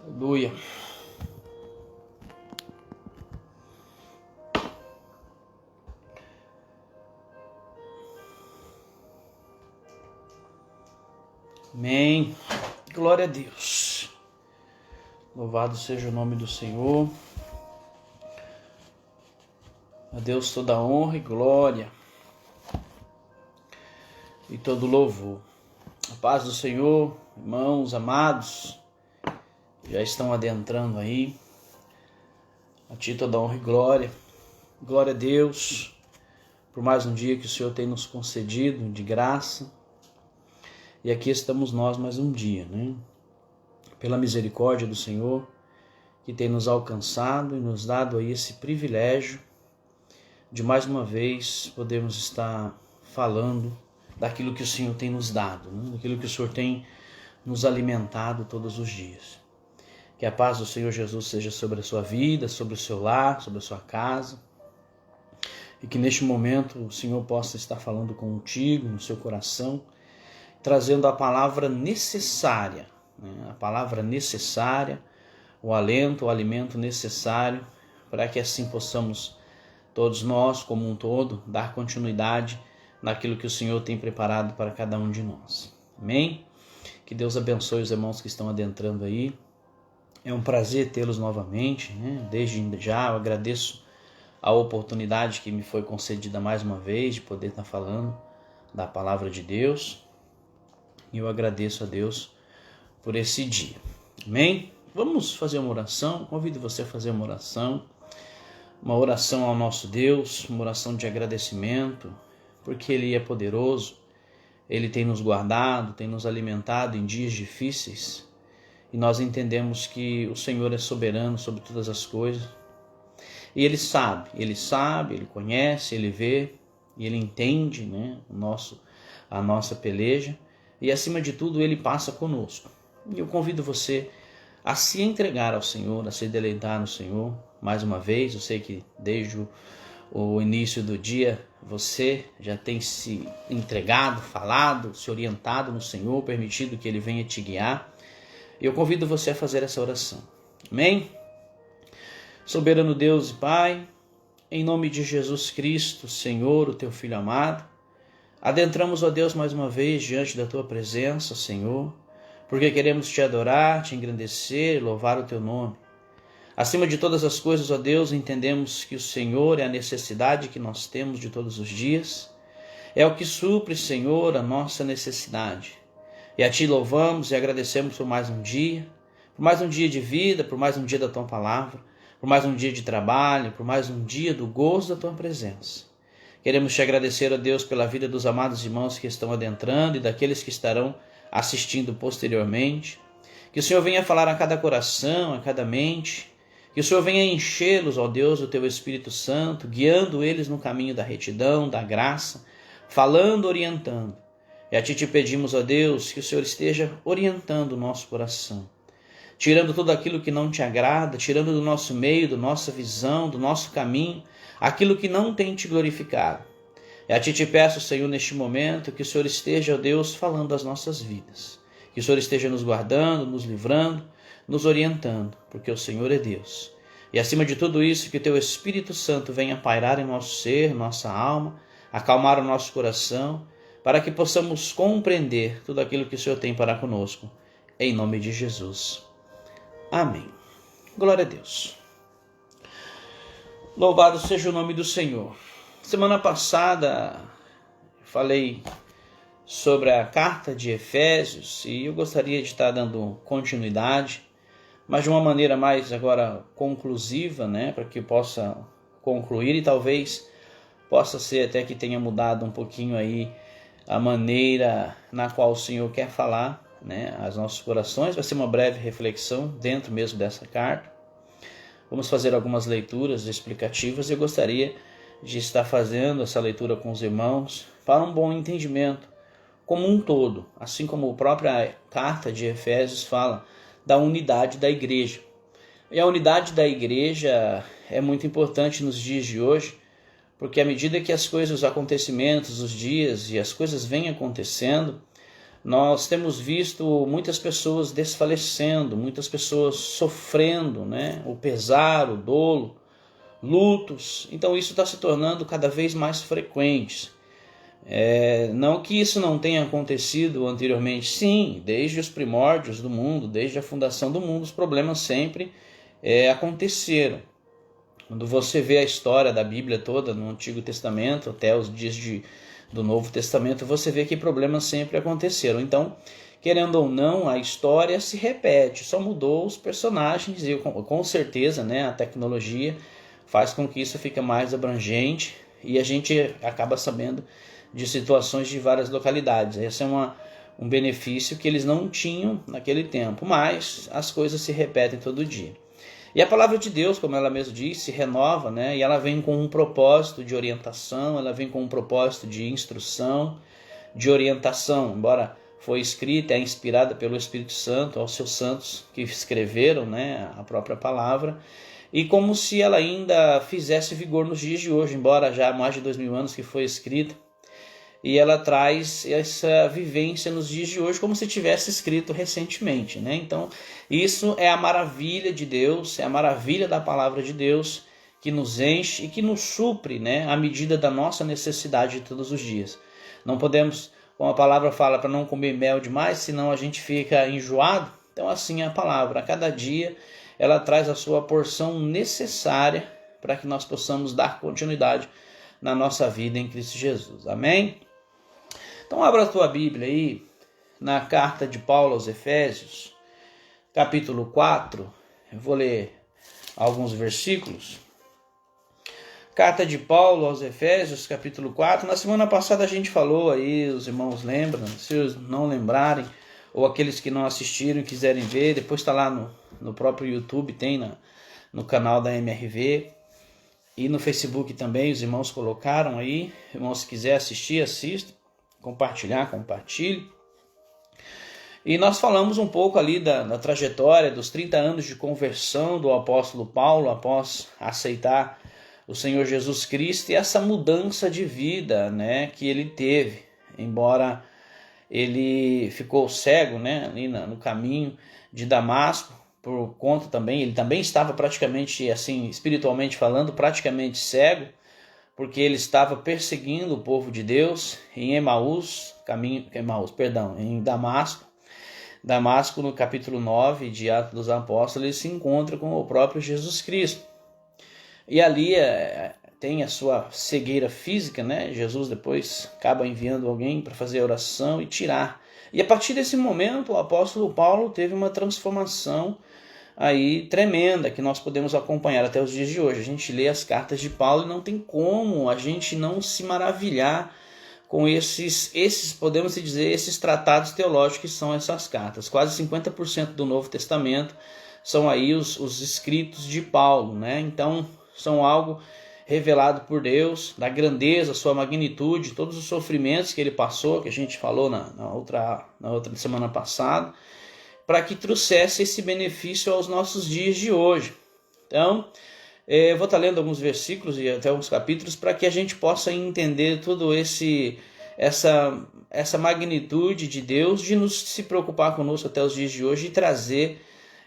Aleluia. Amém. Glória a Deus. Louvado seja o nome do Senhor. A Deus toda honra e glória e todo louvor. A paz do Senhor, irmãos amados, já estão adentrando aí. A ti toda honra e glória. Glória a Deus por mais um dia que o Senhor tem nos concedido de graça. E aqui estamos nós mais um dia, né? Pela misericórdia do Senhor, que tem nos alcançado e nos dado aí esse privilégio de mais uma vez podermos estar falando daquilo que o Senhor tem nos dado, né? Daquilo que o Senhor tem nos alimentado todos os dias. Que a paz do Senhor Jesus seja sobre a sua vida, sobre o seu lar, sobre a sua casa. E que neste momento o Senhor possa estar falando contigo, no seu coração, trazendo a palavra necessária, né? A palavra necessária, o alento, o alimento necessário, para que assim possamos, todos nós como um todo, dar continuidade naquilo que o Senhor tem preparado para cada um de nós. Amém? Que Deus abençoe os irmãos que estão adentrando aí. É um prazer tê-los novamente, né? Desde já eu agradeço a oportunidade que me foi concedida mais uma vez de poder estar falando da palavra de Deus. E eu agradeço a Deus por esse dia. Amém? Vamos fazer uma oração. Convido você a fazer uma oração ao nosso Deus, uma oração de agradecimento, porque Ele é poderoso, Ele tem nos guardado, tem nos alimentado em dias difíceis, e nós entendemos que o Senhor é soberano sobre todas as coisas, e Ele sabe, Ele conhece, Ele vê, e Ele entende, né, a nossa peleja, e acima de tudo Ele passa conosco. E eu convido você a se entregar ao Senhor, a se deleitar no Senhor. Mais uma vez, eu sei que desde o início do dia você já tem se entregado, falado, se orientado no Senhor, permitido que Ele venha te guiar. Eu convido você a fazer essa oração. Amém? Soberano Deus e Pai, em nome de Jesus Cristo, Senhor, o Teu Filho amado, adentramos, ó Deus, mais uma vez diante da Tua presença, Senhor, porque queremos Te adorar, Te engrandecer e louvar o Teu nome. Acima de todas as coisas, ó Deus, entendemos que o Senhor é a necessidade que nós temos de todos os dias. É o que supre, Senhor, a nossa necessidade. E a Ti louvamos e agradecemos por mais um dia de vida, por mais um dia da Tua palavra, por mais um dia de trabalho, por mais um dia do gozo da Tua presença. Queremos Te agradecer, ó Deus, pela vida dos amados irmãos que estão adentrando e daqueles que estarão assistindo posteriormente. Que o Senhor venha falar a cada coração, a cada mente. Que o Senhor venha enchê-los, ó Deus, do Teu Espírito Santo, guiando eles no caminho da retidão, da graça, falando, orientando. E a Ti te pedimos, ó Deus, que o Senhor esteja orientando o nosso coração, tirando tudo aquilo que não Te agrada, tirando do nosso meio, da nossa visão, do nosso caminho, aquilo que não tem Te glorificado. E a Ti te peço, Senhor, neste momento, que o Senhor esteja, ó Deus, falando as nossas vidas. Que o Senhor esteja nos guardando, nos livrando, nos orientando, porque o Senhor é Deus. E acima de tudo isso, que o Teu Espírito Santo venha pairar em nosso ser, nossa alma, acalmar o nosso coração, para que possamos compreender tudo aquilo que o Senhor tem para conosco. Em nome de Jesus. Amém. Glória a Deus. Louvado seja o nome do Senhor. Semana passada falei sobre a carta de Efésios e eu gostaria de estar dando continuidade, mas de uma maneira mais agora conclusiva, né, para que eu possa concluir e talvez possa ser até que tenha mudado um pouquinho aí a maneira na qual o Senhor quer falar, né, aos nossos corações. Vai ser uma breve reflexão dentro mesmo dessa carta. Vamos fazer algumas leituras explicativas e eu gostaria de estar fazendo essa leitura com os irmãos para um bom entendimento como um todo, assim como a própria carta de Efésios fala da unidade da igreja. E a unidade da igreja é muito importante nos dias de hoje, porque à medida que as coisas, os acontecimentos, os dias e as coisas vêm acontecendo, Nós temos visto muitas pessoas desfalecendo, muitas pessoas sofrendo, né? O pesar, o dolo, lutos. Então isso está se tornando cada vez mais frequente. Não que isso não tenha acontecido anteriormente, sim, desde os primórdios do mundo, desde a fundação do mundo, os problemas sempre aconteceram. Quando você vê a história da Bíblia toda, no Antigo Testamento, até os dias do Novo Testamento, você vê que problemas sempre aconteceram. Então, querendo ou não, a história se repete, só mudou os personagens e com certeza, né, a tecnologia faz com que isso fique mais abrangente e a gente acaba sabendo de situações de várias localidades. Esse é um benefício que eles não tinham naquele tempo, mas as coisas se repetem todo dia. E a palavra de Deus, como ela mesma diz, se renova, né? E ela vem com um propósito de orientação, ela vem com um propósito de instrução, de orientação. Embora foi escrita, é inspirada pelo Espírito Santo, aos seus santos que escreveram, né, a própria palavra, e como se ela ainda fizesse vigor nos dias de hoje, embora já há mais de 2000 anos que foi escrita, e ela traz essa vivência nos dias de hoje como se tivesse escrito recentemente, né? Então, isso é a maravilha de Deus, é a maravilha da palavra de Deus que nos enche e que nos supre, né, à medida da nossa necessidade de todos os dias. Não podemos, como a palavra fala, para não comer mel demais, senão a gente fica enjoado. Então, assim é a palavra. A cada dia ela traz a sua porção necessária para que nós possamos dar continuidade na nossa vida em Cristo Jesus. Amém? Então abra a tua Bíblia aí na carta de Paulo aos Efésios, capítulo 4. Eu vou ler alguns versículos. Carta de Paulo aos Efésios, capítulo 4. Na semana passada a gente falou aí, os irmãos lembram, se os não lembrarem, ou aqueles que não assistiram e quiserem ver, depois está lá no próprio YouTube, tem no canal da MRV. E no Facebook também, os irmãos colocaram aí. Irmão, se quiser assistir, assista. Compartilhar, compartilhe. E nós falamos um pouco ali da trajetória dos 30 anos de conversão do apóstolo Paulo após aceitar o Senhor Jesus Cristo e essa mudança de vida, né, que ele teve. Embora ele ficou cego, né, ali no caminho de Damasco, por conta também, ele também estava praticamente, assim, espiritualmente falando, praticamente cego, porque ele estava perseguindo o povo de Deus em em Damasco. Damasco, no capítulo 9 de Atos dos Apóstolos, ele se encontra com o próprio Jesus Cristo. E ali tem a sua cegueira física, né? Jesus depois acaba enviando alguém para fazer a oração e tirar. E a partir desse momento, o apóstolo Paulo teve uma transformação aí tremenda que nós podemos acompanhar até os dias de hoje. A gente lê as cartas de Paulo e não tem como a gente não se maravilhar com esses podemos dizer, esses tratados teológicos que são essas cartas. Quase 50% do Novo Testamento são aí os escritos de Paulo, né? Então, são algo revelado por Deus, da grandeza, sua magnitude, todos os sofrimentos que ele passou, que a gente falou na outra semana passada, para que trouxesse esse benefício aos nossos dias de hoje. Então, eu vou estar lendo alguns versículos e até alguns capítulos para que a gente possa entender tudo essa magnitude de Deus, de se preocupar conosco até os dias de hoje e trazer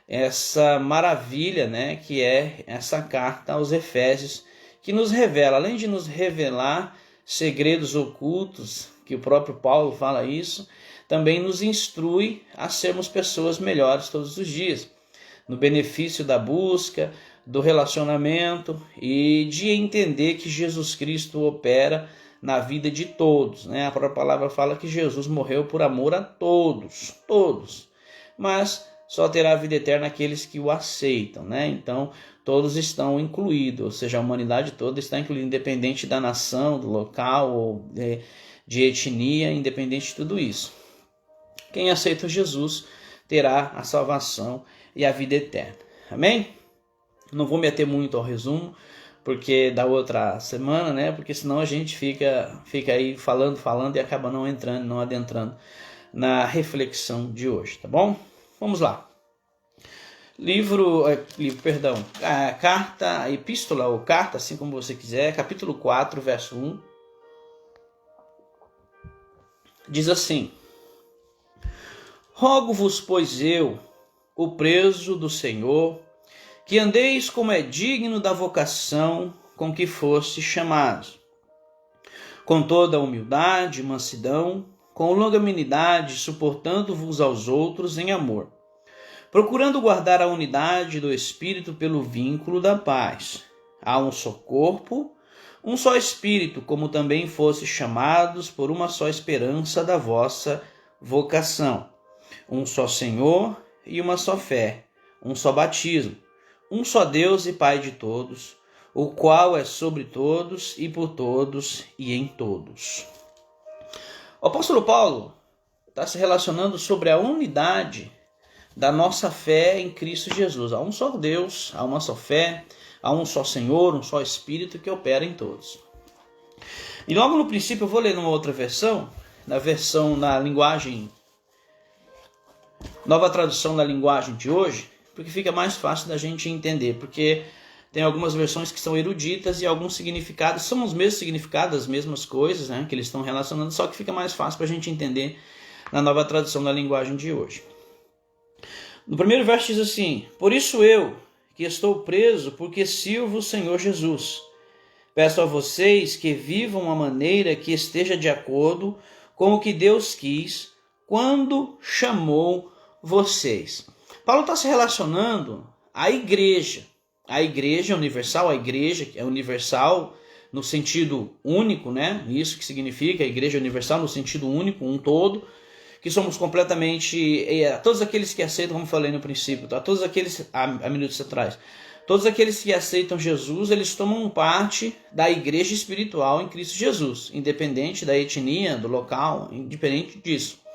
essa maravilha, né, que é essa carta aos Efésios, que nos revela, além de nos revelar segredos ocultos, que o próprio Paulo fala isso, também nos instrui a sermos pessoas melhores todos os dias, no benefício da busca, do relacionamento e de entender que Jesus Cristo opera na vida de todos, né? A própria palavra fala que Jesus morreu por amor a todos, mas só terá a vida eterna aqueles que o aceitam, né? Então, todos estão incluídos, ou seja, a humanidade toda está incluída, independente da nação, do local, ou de etnia, independente de tudo isso. Quem aceita Jesus terá a salvação e a vida eterna. Amém? Não vou me ater muito ao resumo, porque da outra semana, né? Porque senão a gente fica aí falando e acaba não adentrando na reflexão de hoje, tá bom? Vamos lá. Carta, epístola ou carta, assim como você quiser, capítulo 4, verso 1. Diz assim: Rogo-vos, pois eu, o preso do Senhor, que andeis como é digno da vocação com que foste chamados, com toda a humildade e mansidão, com longanimidade, suportando-vos aos outros em amor, procurando guardar a unidade do Espírito pelo vínculo da paz. Há um só corpo, um só Espírito, como também foste chamados por uma só esperança da vossa vocação. Um só Senhor e uma só fé, um só batismo, um só Deus e Pai de todos, o qual é sobre todos e por todos e em todos. O apóstolo Paulo está se relacionando sobre a unidade da nossa fé em Cristo Jesus. Há um só Deus, há uma só fé, há um só Senhor, um só Espírito que opera em todos. E logo no princípio eu vou ler numa outra versão, na linguagem, nova tradução da linguagem de hoje, porque fica mais fácil da gente entender, porque tem algumas versões que são eruditas e alguns significados são os mesmos significados, as mesmas coisas, né, que eles estão relacionando, só que fica mais fácil para a gente entender na nova tradução da linguagem de hoje. No primeiro verso diz assim: por isso eu, que estou preso, porque sirvo o Senhor Jesus, peço a vocês que vivam uma maneira que esteja de acordo com o que Deus quis quando chamou vocês. Paulo está se relacionando à igreja. A igreja universal, a igreja é universal no sentido único, né? Isso que significa a igreja universal no sentido único, um todo, que somos completamente, todos aqueles que aceitam, como falei no princípio, tá? Todos aqueles, há minutos atrás, todos aqueles que aceitam Jesus, eles tomam parte da igreja espiritual em Cristo Jesus, independente da etnia, do local, independente disso.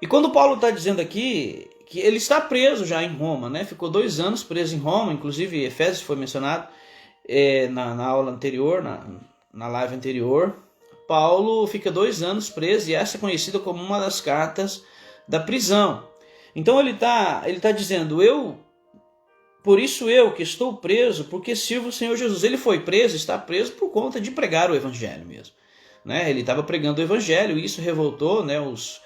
E quando Paulo está dizendo aqui que ele está preso já em Roma, né? Ficou 2 anos preso em Roma, inclusive Efésios foi mencionado na aula anterior, na live anterior. Paulo fica 2 anos preso e essa é conhecida como uma das cartas da prisão. Então ele tá dizendo, por isso eu que estou preso, porque sirvo o Senhor Jesus. Ele foi preso, está preso por conta de pregar o evangelho mesmo, né? Ele estava pregando o evangelho e isso revoltou, né, os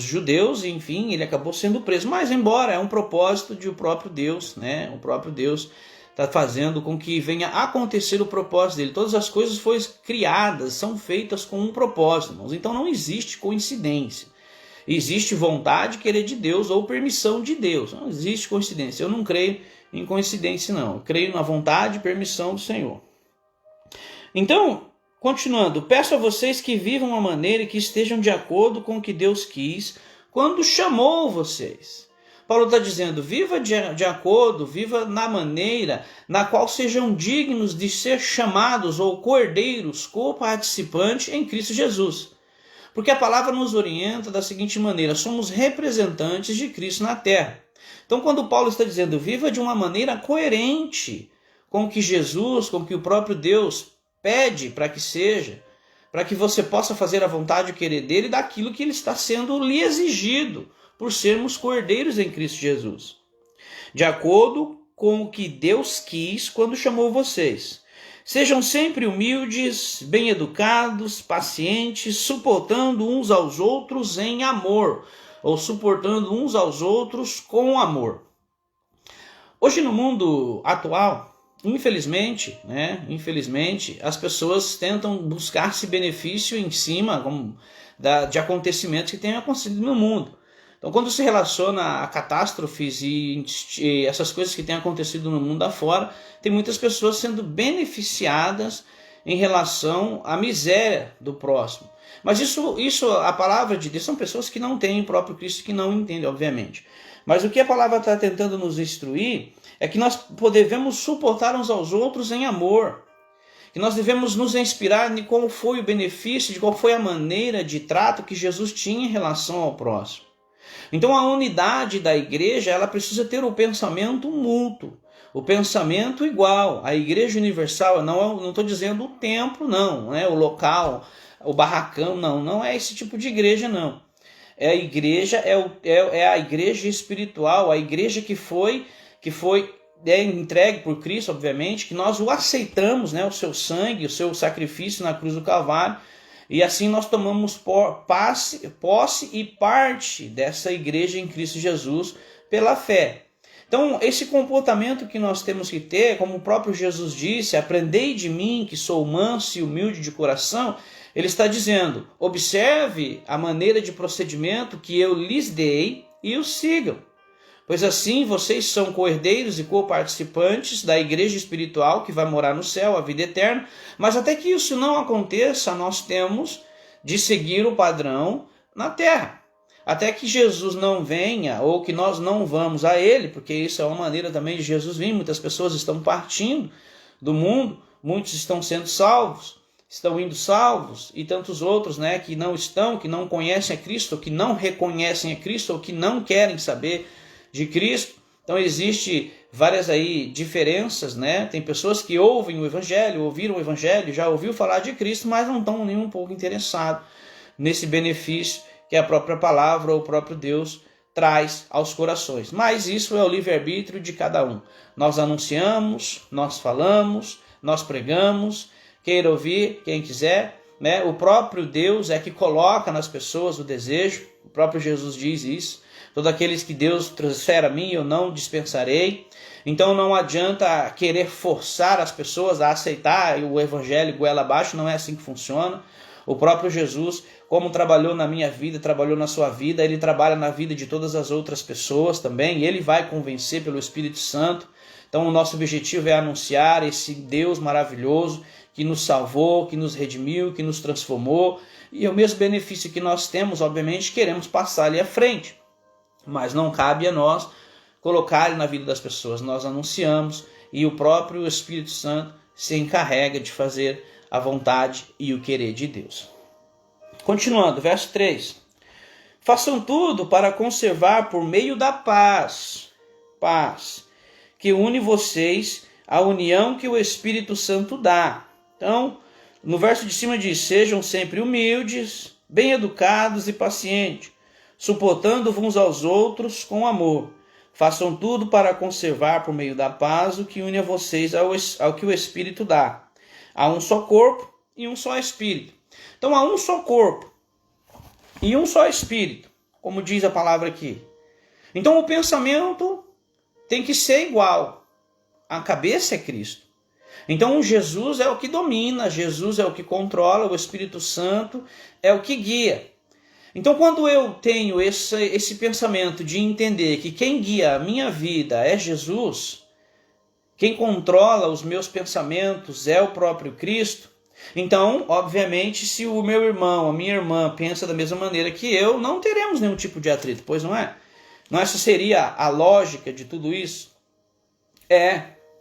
judeus, e enfim, ele acabou sendo preso. Mas embora é um propósito de o próprio Deus, né? O próprio Deus está fazendo com que venha a acontecer o propósito dele. Todas as coisas foram criadas, são feitas com um propósito, irmãos. Então não existe coincidência. Existe vontade, querer de Deus ou permissão de Deus. Não existe coincidência. Eu não creio em coincidência, não. Eu creio na vontade e permissão do Senhor. Então, continuando, peço a vocês que vivam uma maneira que estejam de acordo com o que Deus quis quando chamou vocês. Paulo está dizendo, viva de acordo, viva na maneira na qual sejam dignos de ser chamados ou cordeiros, co-participantes em Cristo Jesus. Porque a palavra nos orienta da seguinte maneira, somos representantes de Cristo na terra. Então quando Paulo está dizendo, viva de uma maneira coerente com o que Jesus, com o que o próprio Deus pede para que seja, para que você possa fazer a vontade e o querer dele daquilo que ele está sendo lhe exigido, por sermos cordeiros em Cristo Jesus. De acordo com o que Deus quis quando chamou vocês. Sejam sempre humildes, bem-educados, pacientes, suportando uns aos outros em amor, ou suportando uns aos outros com amor. Hoje no mundo atual, infelizmente, as pessoas tentam buscar-se benefício em cima de acontecimentos que têm acontecido no mundo. Então, quando se relaciona a catástrofes e essas coisas que têm acontecido no mundo afora, tem muitas pessoas sendo beneficiadas em relação à miséria do próximo. Mas isso, a palavra de Deus, são pessoas que não têm o próprio Cristo, que não entendem, obviamente. Mas o que a palavra está tentando nos instruir é que nós devemos suportar uns aos outros em amor. Que nós devemos nos inspirar de qual foi o benefício, de qual foi a maneira de trato que Jesus tinha em relação ao próximo. Então a unidade da igreja, ela precisa ter o pensamento mútuo, o pensamento igual. A igreja universal, não estou dizendo o templo, não é o local, o barracão, não é esse tipo de igreja, não. É a igreja, é a igreja espiritual, a igreja que foi entregue por Cristo, obviamente, que nós o aceitamos, né, o seu sangue, o seu sacrifício na cruz do Calvário. E assim nós tomamos posse e parte dessa igreja em Cristo Jesus pela fé. Então, esse comportamento que nós temos que ter, como o próprio Jesus disse, aprendei de mim que sou manso e humilde de coração, ele está dizendo, observe a maneira de procedimento que eu lhes dei e o sigam. Pois assim vocês são co-herdeiros e co-participantes da igreja espiritual que vai morar no céu, a vida eterna. Mas até que isso não aconteça, nós temos de seguir o padrão na terra. Até que Jesus não venha, ou que nós não vamos a Ele, porque isso é uma maneira também de Jesus vir. Muitas pessoas estão partindo do mundo, muitos estão sendo salvos, estão indo salvos, e tantos outros, né, que não estão, que não conhecem a Cristo, ou que não reconhecem a Cristo, ou que não querem saber de Cristo. Então existe várias aí diferenças, né? Tem pessoas que ouvem o Evangelho, ouviram o Evangelho, já ouviu falar de Cristo, mas não estão nem um pouco interessados nesse benefício que a própria palavra ou o próprio Deus traz aos corações. Mas isso é o livre-arbítrio de cada um. Nós anunciamos, nós falamos, nós pregamos, queira ouvir, quem quiser, né? O próprio Deus é que coloca nas pessoas o desejo, o próprio Jesus diz isso. Todos aqueles que Deus trouxer a mim, eu não dispensarei. Então não adianta querer forçar as pessoas a aceitar o evangelho goela abaixo, não é assim que funciona. O próprio Jesus, como trabalhou na minha vida, trabalhou na sua vida, ele trabalha na vida de todas as outras pessoas também, e ele vai convencer pelo Espírito Santo. Então o nosso objetivo é anunciar esse Deus maravilhoso que nos salvou, que nos redimiu, que nos transformou, e o mesmo benefício que nós temos, obviamente, queremos passar ali à frente. Mas não cabe a nós colocar ele na vida das pessoas. Nós anunciamos e o próprio Espírito Santo se encarrega de fazer a vontade e o querer de Deus. Continuando, verso 3. Façam tudo para conservar por meio da paz, que une vocês à união que o Espírito Santo dá. Então, no verso de cima diz, sejam sempre humildes, bem educados e pacientes, suportando uns aos outros com amor. Façam tudo para conservar por meio da paz o que une a vocês ao que o Espírito dá. Há um só corpo e um só Espírito. Então há um só corpo e um só Espírito, como diz a palavra aqui. Então o pensamento tem que ser igual. A cabeça é Cristo. Então Jesus é o que domina, Jesus é o que controla, o Espírito Santo é o que guia. Então, quando eu tenho esse pensamento de entender que quem guia a minha vida é Jesus, quem controla os meus pensamentos é o próprio Cristo, então, obviamente, se o meu irmão, a minha irmã pensa da mesma maneira que eu, não teremos nenhum tipo de atrito, pois não é? Não essa seria a lógica de tudo isso?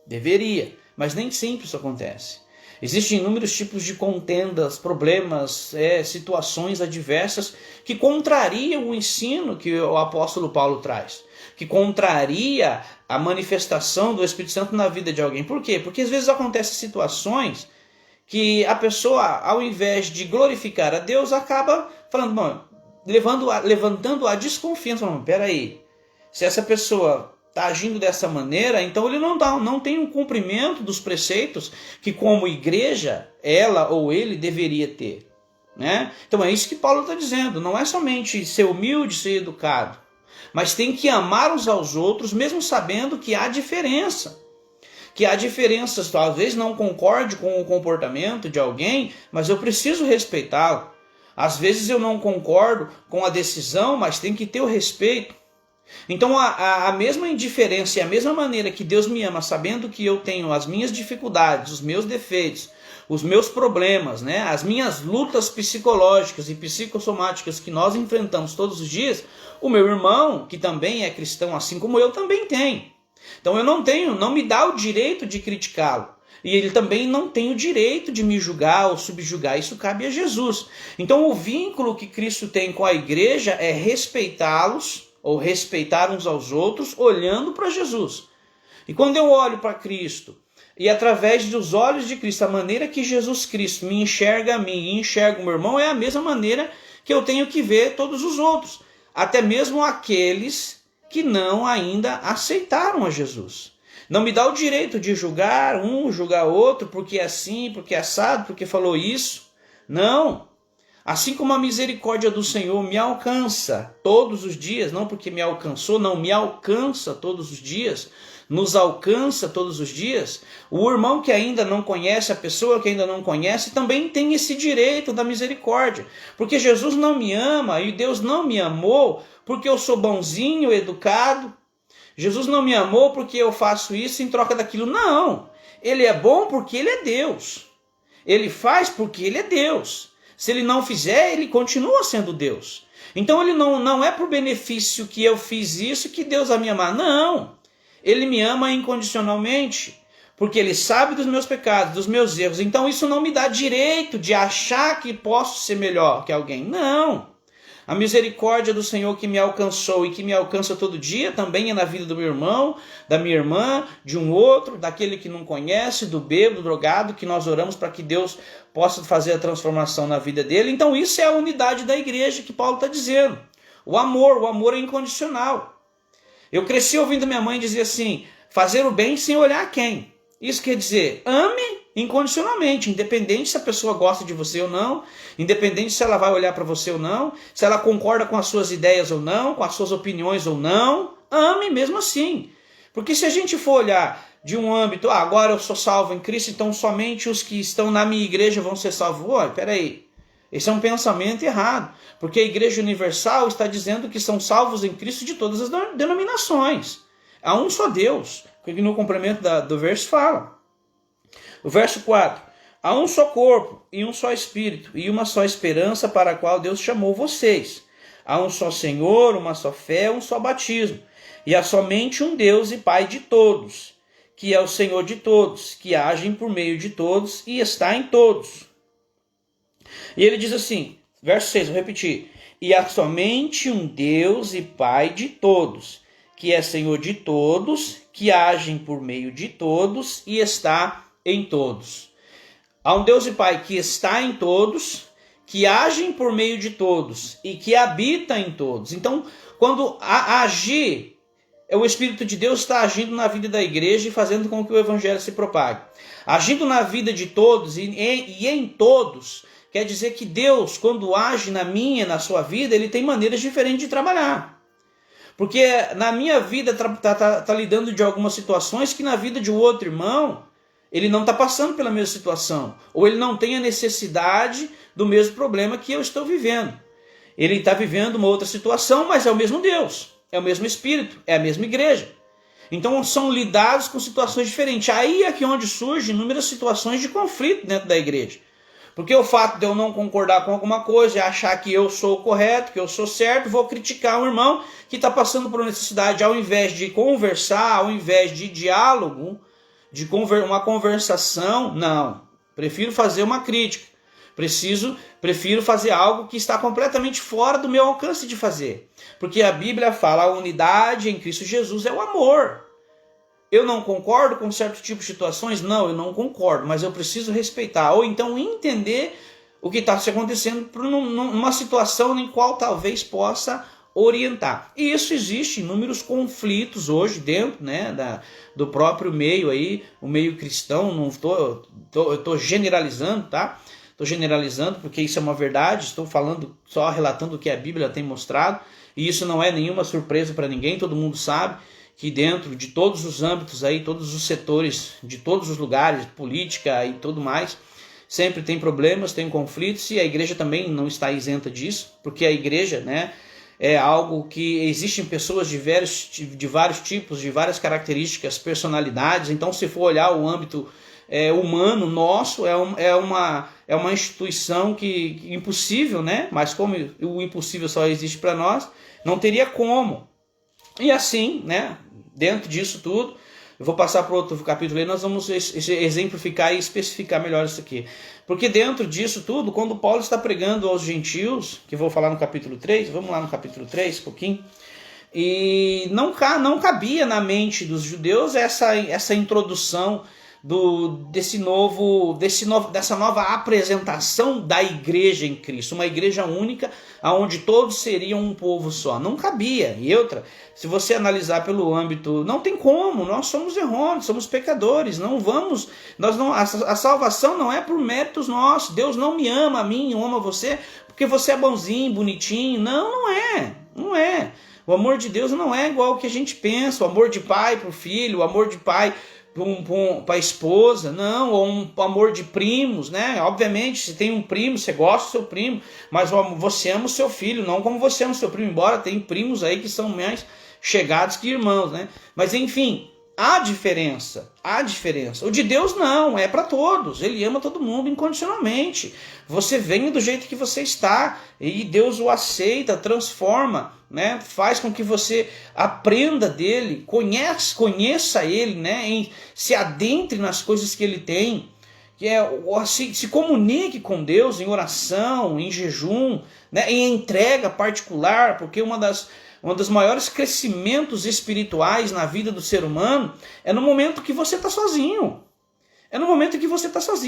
Deveria, mas nem sempre isso acontece. Existem inúmeros tipos de contendas, problemas, situações adversas que contrariam o ensino que o apóstolo Paulo traz, que contraria a manifestação do Espírito Santo na vida de alguém. Por quê? Porque às vezes acontecem situações que a pessoa, ao invés de glorificar a Deus, acaba falando, levantando a desconfiança. Peraí, se essa pessoa está agindo dessa maneira, então ele não tem um cumprimento dos preceitos que, como igreja, ela ou ele deveria ter. Né? Então é isso que Paulo está dizendo. Não é somente ser humilde, ser educado, mas tem que amar uns aos outros, mesmo sabendo que há diferença. Que há diferenças, talvez não concorde com o comportamento de alguém, mas eu preciso respeitá-lo. Às vezes eu não concordo com a decisão, mas tem que ter o respeito. Então a mesma indiferença e a mesma maneira que Deus me ama, sabendo que eu tenho as minhas dificuldades, os meus defeitos, os meus problemas, né, as minhas lutas psicológicas e psicossomáticas que nós enfrentamos todos os dias, o meu irmão, que também é cristão assim como eu, também tem. Então eu não me dá o direito de criticá-lo. E ele também não tem o direito de me julgar ou subjugar. Isso cabe a Jesus. Então o vínculo que Cristo tem com a igreja é respeitá-los, ou respeitar uns aos outros, olhando para Jesus. E quando eu olho para Cristo, e através dos olhos de Cristo, a maneira que Jesus Cristo me enxerga a mim e enxerga o meu irmão, é a mesma maneira que eu tenho que ver todos os outros. Até mesmo aqueles que não ainda aceitaram a Jesus. Não me dá o direito de julgar um, julgar outro, porque é assim, porque é assado, porque falou isso. Não. Assim como a misericórdia do Senhor me alcança todos os dias, não porque me alcançou, não, me alcança todos os dias, nos alcança todos os dias, o irmão que ainda não conhece, a pessoa que ainda não conhece, também tem esse direito da misericórdia. Porque Jesus não me ama e Deus não me amou porque eu sou bonzinho, educado. Jesus não me amou porque eu faço isso em troca daquilo. Não, Ele é bom porque Ele é Deus. Ele faz porque Ele é Deus. Se Ele não fizer, Ele continua sendo Deus. Então Ele não é por benefício que eu fiz isso que Deus vai me amar. Não, Ele me ama incondicionalmente, porque Ele sabe dos meus pecados, dos meus erros. Então isso não me dá direito de achar que posso ser melhor que alguém. Não. A misericórdia do Senhor que me alcançou e que me alcança todo dia também é na vida do meu irmão, da minha irmã, de um outro, daquele que não conhece, do bêbado, do drogado, que nós oramos para que Deus possa fazer a transformação na vida dele. Então isso é a unidade da igreja que Paulo está dizendo. O amor é incondicional. Eu cresci ouvindo minha mãe dizer assim, fazer o bem sem olhar a quem. Isso quer dizer, ame incondicionalmente, independente se a pessoa gosta de você ou não, independente se ela vai olhar para você ou não, se ela concorda com as suas ideias ou não, com as suas opiniões ou não, ame mesmo assim. Porque se a gente for olhar de um âmbito, agora eu sou salvo em Cristo, então somente os que estão na minha igreja vão ser salvos. Olha, peraí, esse é um pensamento errado, porque a Igreja Universal está dizendo que são salvos em Cristo de todas as denominações. Há um só Deus, que no complemento do verso fala. O verso 4. Há um só corpo e um só Espírito e uma só esperança para a qual Deus chamou vocês. Há um só Senhor, uma só fé, um só batismo. E há somente um Deus e Pai de todos, que é o Senhor de todos, que age por meio de todos e está em todos. E ele diz assim, verso 6, vou repetir. E há somente um Deus e Pai de todos, que é Senhor de todos, que agem por meio de todos e está em todos. Há um Deus e Pai que está em todos, que agem por meio de todos e que habita em todos. Então, quando agir, o Espírito de Deus está agindo na vida da igreja e fazendo com que o Evangelho se propague. Agindo na vida de todos e em todos, quer dizer que Deus, quando age na minha, na sua vida, Ele tem maneiras diferentes de trabalhar. Porque na minha vida está lidando de algumas situações que na vida de um outro irmão, ele não está passando pela mesma situação. Ou ele não tem a necessidade do mesmo problema que eu estou vivendo. Ele está vivendo uma outra situação, mas é o mesmo Deus. É o mesmo Espírito. É a mesma igreja. Então são lidados com situações diferentes. Aí é que onde surgem inúmeras situações de conflito dentro da igreja. Porque o fato de eu não concordar com alguma coisa e achar que eu sou correto, que eu sou certo, vou criticar um irmão que está passando por necessidade, ao invés de conversar, ao invés de diálogo, de uma conversação, não. Prefiro fazer uma crítica. Prefiro fazer algo que está completamente fora do meu alcance de fazer. Porque a Bíblia fala a unidade em Cristo Jesus é o amor. Eu não concordo com certo tipo de situações? Não, eu não concordo, mas eu preciso respeitar. Ou então entender o que está acontecendo numa situação em qual talvez possa orientar. E isso existe inúmeros conflitos hoje dentro, né, do próprio meio aí, o meio cristão. Não eu estou generalizando, tá? Estou generalizando porque isso é uma verdade. Estou falando, só relatando o que a Bíblia tem mostrado. E isso não é nenhuma surpresa para ninguém, todo mundo sabe que dentro de todos os âmbitos aí, todos os setores, de todos os lugares, política e tudo mais, sempre tem problemas, tem conflitos, e a igreja também não está isenta disso, porque a igreja, né, é algo que existem pessoas de vários tipos, de várias características, personalidades. Então, se for olhar o âmbito humano nosso, é uma instituição que impossível, né? Mas como o impossível só existe para nós, não teria como. E assim, né, dentro disso tudo, eu vou passar para outro capítulo e nós vamos exemplificar e especificar melhor isso aqui. Porque dentro disso tudo, quando Paulo está pregando aos gentios, que eu vou falar no capítulo 3, vamos lá no capítulo 3, um pouquinho, e não cabia na mente dos judeus essa introdução dessa nova apresentação da igreja em Cristo, uma igreja única, onde todos seriam um povo só. Não cabia. E outra, se você analisar pelo âmbito, não tem como, nós somos errôneos, somos pecadores, a salvação não é por méritos nossos. Deus não me ama a mim, não ama você, porque você é bonzinho, bonitinho. Não é. O amor de Deus não é igual ao que a gente pensa, o amor de pai para o filho, o amor de pai para a esposa, não, ou um amor de primos, né? Obviamente, se tem um primo, você gosta do seu primo, mas você ama o seu filho, não como você ama o seu primo, embora tem primos aí que são mais chegados que irmãos, né? Mas enfim, há diferença. O de Deus não, é para todos, ele ama todo mundo incondicionalmente. Você vem do jeito que você está e Deus o aceita, transforma, né? Faz com que você aprenda dele, conheça ele, né? Se adentre nas coisas que ele tem, se comunique com Deus em oração, em jejum, né? Em entrega particular, porque um dos maiores crescimentos espirituais na vida do ser humano é no momento que você está sozinho.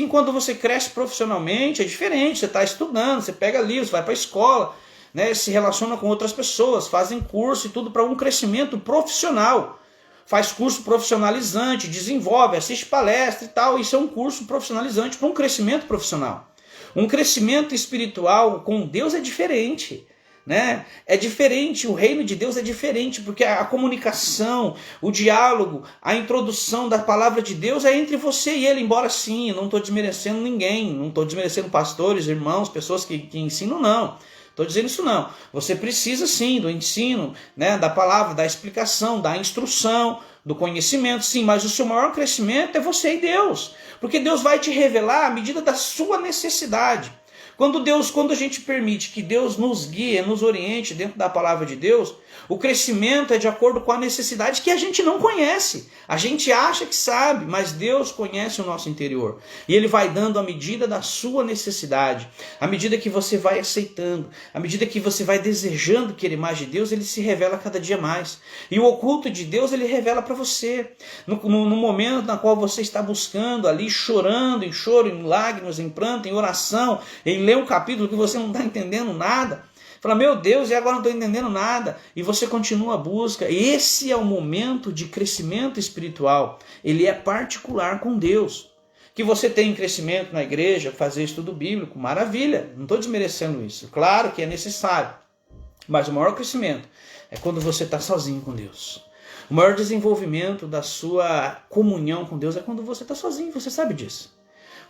Quando você cresce profissionalmente, é diferente. Você está estudando, você pega livros, vai para a escola, né? Se relaciona com outras pessoas, fazem curso e tudo para um crescimento profissional. Faz curso profissionalizante, desenvolve, assiste palestra e tal. Isso é um curso profissionalizante para um crescimento profissional. Um crescimento espiritual com Deus é diferente. Né? É diferente, o reino de Deus é diferente, porque a comunicação, o diálogo, a introdução da palavra de Deus é entre você e ele, embora sim, eu não estou desmerecendo ninguém, não estou desmerecendo pastores, irmãos, pessoas que ensinam, não. Estou dizendo isso não. Você precisa sim do ensino, né, da palavra, da explicação, da instrução, do conhecimento, sim, mas o seu maior crescimento é você e Deus, porque Deus vai te revelar à medida da sua necessidade. Quando a gente permite que Deus nos guie, nos oriente dentro da palavra de Deus, o crescimento é de acordo com a necessidade que a gente não conhece. A gente acha que sabe, mas Deus conhece o nosso interior. E Ele vai dando a medida da sua necessidade. À medida que você vai aceitando, à medida que você vai desejando querer mais de Deus, Ele se revela cada dia mais. E o oculto de Deus, Ele revela para você. No momento na qual você está buscando ali, chorando, em choro, em lágrimas, em pranto, em oração, em ler um capítulo que você não está entendendo nada. Fala, meu Deus, e agora não estou entendendo nada. E você continua a busca. Esse é o momento de crescimento espiritual. Ele é particular com Deus. Que você tem crescimento na igreja, fazer estudo bíblico, maravilha. Não estou desmerecendo isso. Claro que é necessário. Mas o maior crescimento é quando você está sozinho com Deus. O maior desenvolvimento da sua comunhão com Deus é quando você está sozinho. Você sabe disso.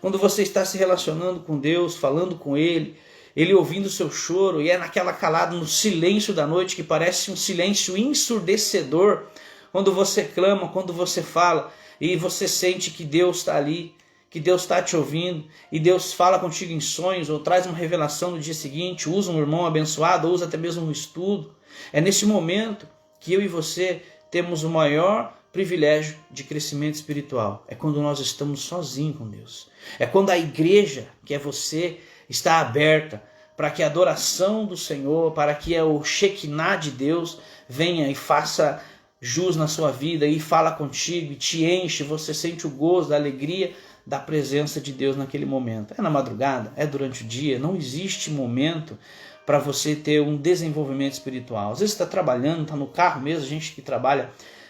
Quando você está se relacionando com Deus, falando com Ele, Ele ouvindo o seu choro, e é naquela calada, no silêncio da noite, que parece um silêncio ensurdecedor, quando você clama, quando você fala, e você sente que Deus está ali, que Deus está te ouvindo, e Deus fala contigo em sonhos, ou traz uma revelação no dia seguinte, usa um irmão abençoado, ou usa até mesmo um estudo. É nesse momento que eu e você temos o maior privilégio de crescimento espiritual. É quando nós estamos sozinhos com Deus. É quando a igreja, que é você, está aberta para que a adoração do Senhor, para que o Shekinah de Deus venha e faça jus na sua vida e fala contigo e te enche, você sente o gozo, a alegria da presença de Deus naquele momento. É na madrugada, é durante o dia, não existe momento para você ter um desenvolvimento espiritual. Às vezes você está trabalhando, está no carro mesmo, a gente que trabalha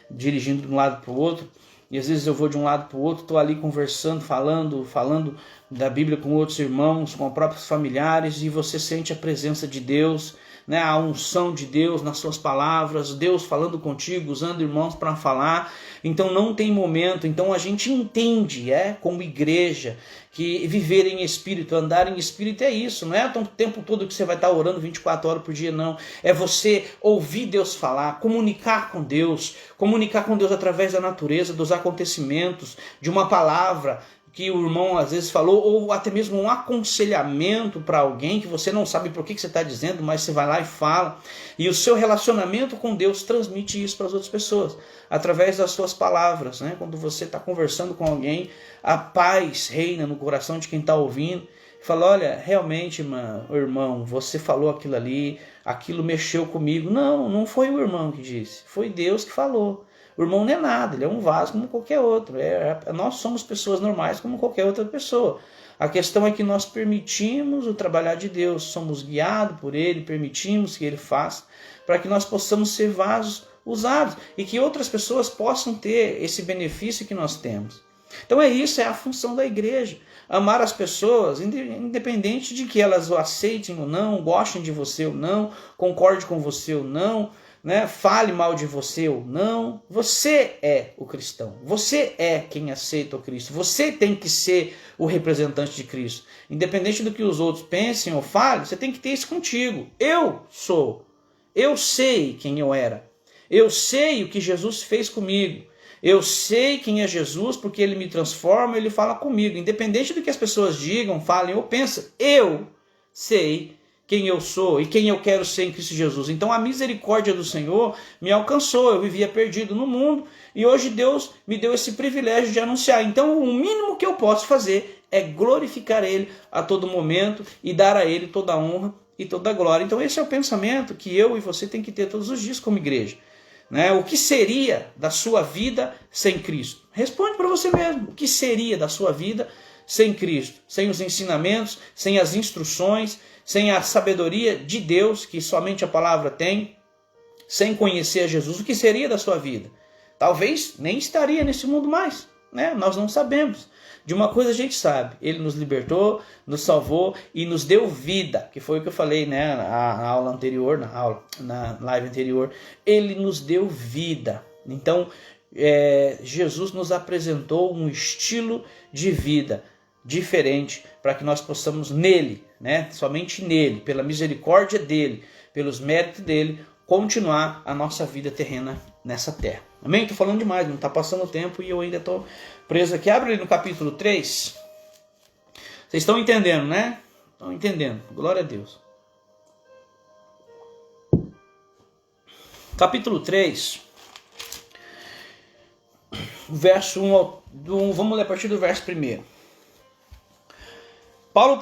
dirigindo de um lado para o outro, e às vezes eu vou de um lado para o outro, estou ali conversando, falando da Bíblia com outros irmãos, com próprios familiares, e você sente a presença de Deus, né, a unção de Deus nas suas palavras, Deus falando contigo, usando irmãos para falar. Então não tem momento. Então a gente entende, como igreja, que viver em espírito, andar em espírito é isso. Não é o tempo todo que você vai estar orando 24 horas por dia, não. É você ouvir Deus falar, comunicar com Deus através da natureza, dos acontecimentos, de uma palavra que o irmão às vezes falou, ou até mesmo um aconselhamento para alguém que você não sabe por que você está dizendo, mas você vai lá e fala. E o seu relacionamento com Deus transmite isso para as outras pessoas, através das suas palavras, né? Quando você está conversando com alguém, a paz reina no coração de quem está ouvindo. Fala, olha, realmente, irmão, você falou aquilo ali, aquilo mexeu comigo. Não foi o irmão que disse, foi Deus que falou. O irmão não é nada, ele é um vaso como qualquer outro. Nós somos pessoas normais como qualquer outra pessoa. A questão é que nós permitimos o trabalhar de Deus, somos guiados por Ele, permitimos que Ele faça, para que nós possamos ser vasos usados e que outras pessoas possam ter esse benefício que nós temos. Então isso, é a função da igreja. Amar as pessoas, independente de que elas o aceitem ou não, gostem de você ou não, concordem com você ou não, né? Fale mal de você ou não. Você é o cristão. Você é quem aceita o Cristo. Você tem que ser o representante de Cristo. Independente do que os outros pensem ou falem, você tem que ter isso contigo. Eu sou. Eu sei quem eu era. Eu sei o que Jesus fez comigo. Eu sei quem é Jesus porque Ele me transforma, Ele fala comigo. Independente do que as pessoas digam, falem ou pensem, eu sei quem eu sou e quem eu quero ser em Cristo Jesus. Então a misericórdia do Senhor me alcançou. Eu vivia perdido no mundo e hoje Deus me deu esse privilégio de anunciar. Então o mínimo que eu posso fazer é glorificar Ele a todo momento e dar a Ele toda a honra e toda a glória. Então esse é o pensamento que eu e você tem que ter todos os dias como igreja. Né? O que seria da sua vida sem Cristo? Responde para você mesmo. O que seria da sua vida sem Cristo? Sem os ensinamentos, sem as instruções, sem a sabedoria de Deus, que somente a palavra tem, sem conhecer a Jesus, o que seria da sua vida? Talvez nem estaria nesse mundo mais. Né? Nós não sabemos. De uma coisa a gente sabe, Ele nos libertou, nos salvou e nos deu vida, que foi o que eu falei, né, na aula anterior, na live anterior. Ele nos deu vida. Então, Jesus nos apresentou um estilo de vida diferente para que nós possamos nele, né, somente nele, pela misericórdia dele, pelos méritos dele, continuar a nossa vida terrena nessa terra. Amém? Estou falando demais, não está passando o tempo e eu ainda estou preso aqui. Abre ali no capítulo 3. Vocês estão entendendo, né? Estão entendendo. Glória a Deus. Capítulo 3. Verso 1. Vamos ler a partir do verso 1. Paulo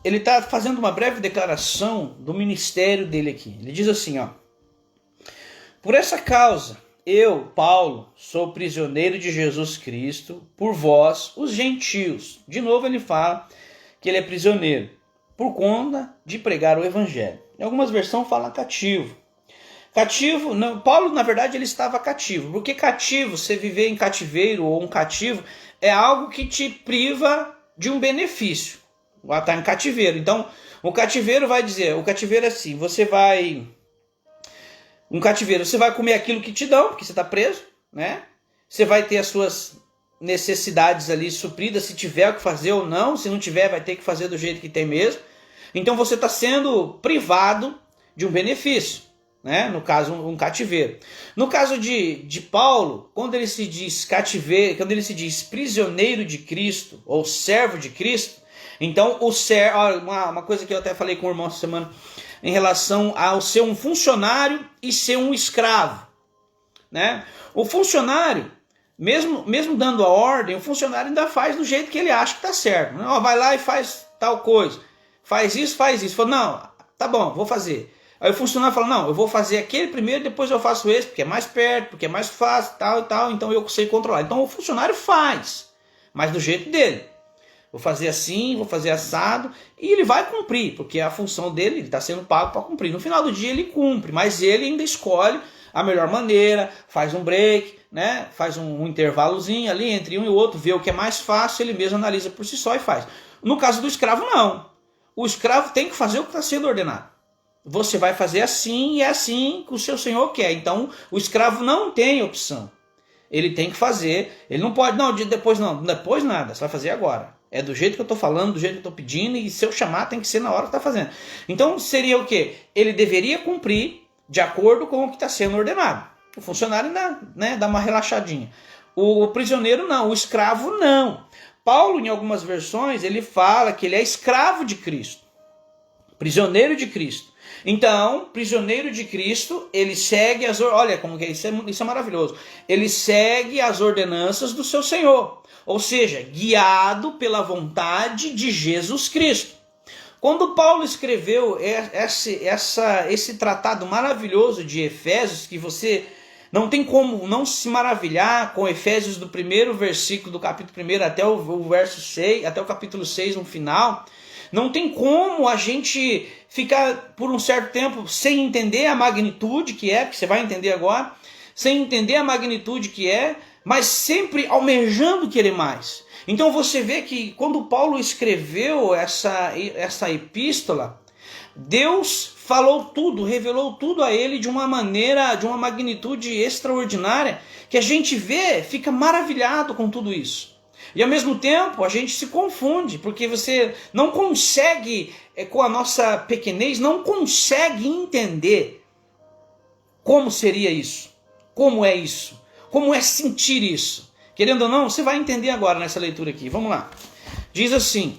ele está fazendo uma breve declaração do ministério dele aqui. Ele diz assim, ó: por essa causa, eu, Paulo, sou prisioneiro de Jesus Cristo, por vós, os gentios. De novo ele fala que ele é prisioneiro, por conta de pregar o evangelho. Em algumas versões fala cativo. Cativo, não, Paulo na verdade ele estava cativo, porque cativo, você viver em cativeiro ou um cativo, é algo que te priva de um benefício. Está em cativeiro. Então, o cativeiro vai dizer, o cativeiro é assim, um cativeiro, você vai comer aquilo que te dão, porque você está preso, né? Você vai ter as suas necessidades ali supridas, se tiver o que fazer ou não. Se não tiver, vai ter que fazer do jeito que tem mesmo. Então você está sendo privado de um benefício, né? No caso, um cativeiro. No caso de Paulo, quando ele se diz cativeiro, quando ele se diz prisioneiro de Cristo ou servo de Cristo, então o servo, uma coisa que eu até falei com o irmão essa semana, em relação ao ser um funcionário e ser um escravo, né? O funcionário, mesmo dando a ordem, o funcionário ainda faz do jeito que ele acha que está certo. Não, vai lá e faz tal coisa, faz isso. Fala, não, tá bom, vou fazer. Aí o funcionário fala, não, eu vou fazer aquele primeiro, depois eu faço esse, porque é mais perto, porque é mais fácil, tal e tal, então eu sei controlar. Então o funcionário faz, mas do jeito dele. Vou fazer assim, vou fazer assado, e ele vai cumprir, porque é a função dele, ele está sendo pago para cumprir. No final do dia ele cumpre, mas ele ainda escolhe a melhor maneira, faz um break, né? Faz um intervalozinho ali entre um e o outro, vê o que é mais fácil, ele mesmo analisa por si só e faz. No caso do escravo, não. O escravo tem que fazer o que está sendo ordenado. Você vai fazer assim e é assim que o seu senhor quer. Então o escravo não tem opção. Ele tem que fazer, ele não pode, depois nada, você vai fazer agora. É do jeito que eu estou falando, do jeito que eu estou pedindo, e se eu chamar tem que ser na hora que está fazendo. Então seria o quê? Ele deveria cumprir de acordo com o que está sendo ordenado. O funcionário dá uma relaxadinha. O prisioneiro não, o escravo não. Paulo, em algumas versões, ele fala que ele é escravo de Cristo, prisioneiro de Cristo. Então, prisioneiro de Cristo, ele segue olha como que é, isso é maravilhoso. Ele segue as ordenanças do seu Senhor. Ou seja, guiado pela vontade de Jesus Cristo. Quando Paulo escreveu esse tratado maravilhoso de Efésios, que você não tem como não se maravilhar com Efésios do primeiro versículo do capítulo 1 até o verso 6, até o capítulo 6 no final, não tem como a gente ficar por um certo tempo sem entender a magnitude que é, que você vai entender agora, sem entender a magnitude que é, mas sempre almejando querer mais. Então você vê que quando Paulo escreveu essa epístola, Deus falou tudo, revelou tudo a ele de uma maneira, de uma magnitude extraordinária, que a gente vê, fica maravilhado com tudo isso. E ao mesmo tempo a gente se confunde, porque você não consegue, com a nossa pequenez, não consegue entender como seria isso, como é isso, como é sentir isso. Querendo ou não, você vai entender agora nessa leitura aqui. Vamos lá. Diz assim: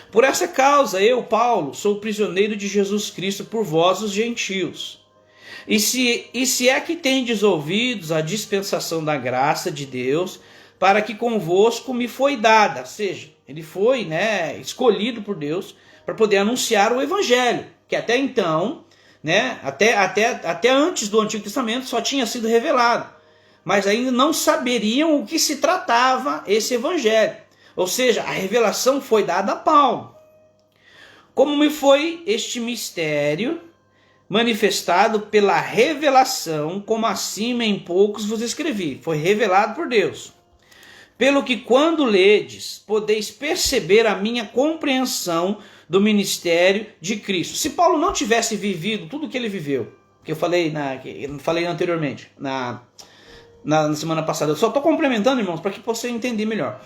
por essa causa eu, Paulo, sou prisioneiro de Jesus Cristo por vós, os gentios. E se é que tendes ouvidos a dispensação da graça de Deus, para que convosco me foi dada. Ou seja, ele foi, escolhido por Deus para poder anunciar o evangelho, que até então, até antes do Antigo Testamento só tinha sido revelado. Mas ainda não saberiam o que se tratava esse evangelho. Ou seja, a revelação foi dada a Paulo. Como me foi este mistério manifestado pela revelação, como acima em poucos vos escrevi. Foi revelado por Deus. Pelo que quando ledes, podeis perceber a minha compreensão do ministério de Cristo. Se Paulo não tivesse vivido tudo o que ele viveu, que eu falei anteriormente, na semana passada. Eu só estou complementando, irmãos, para que você entender melhor.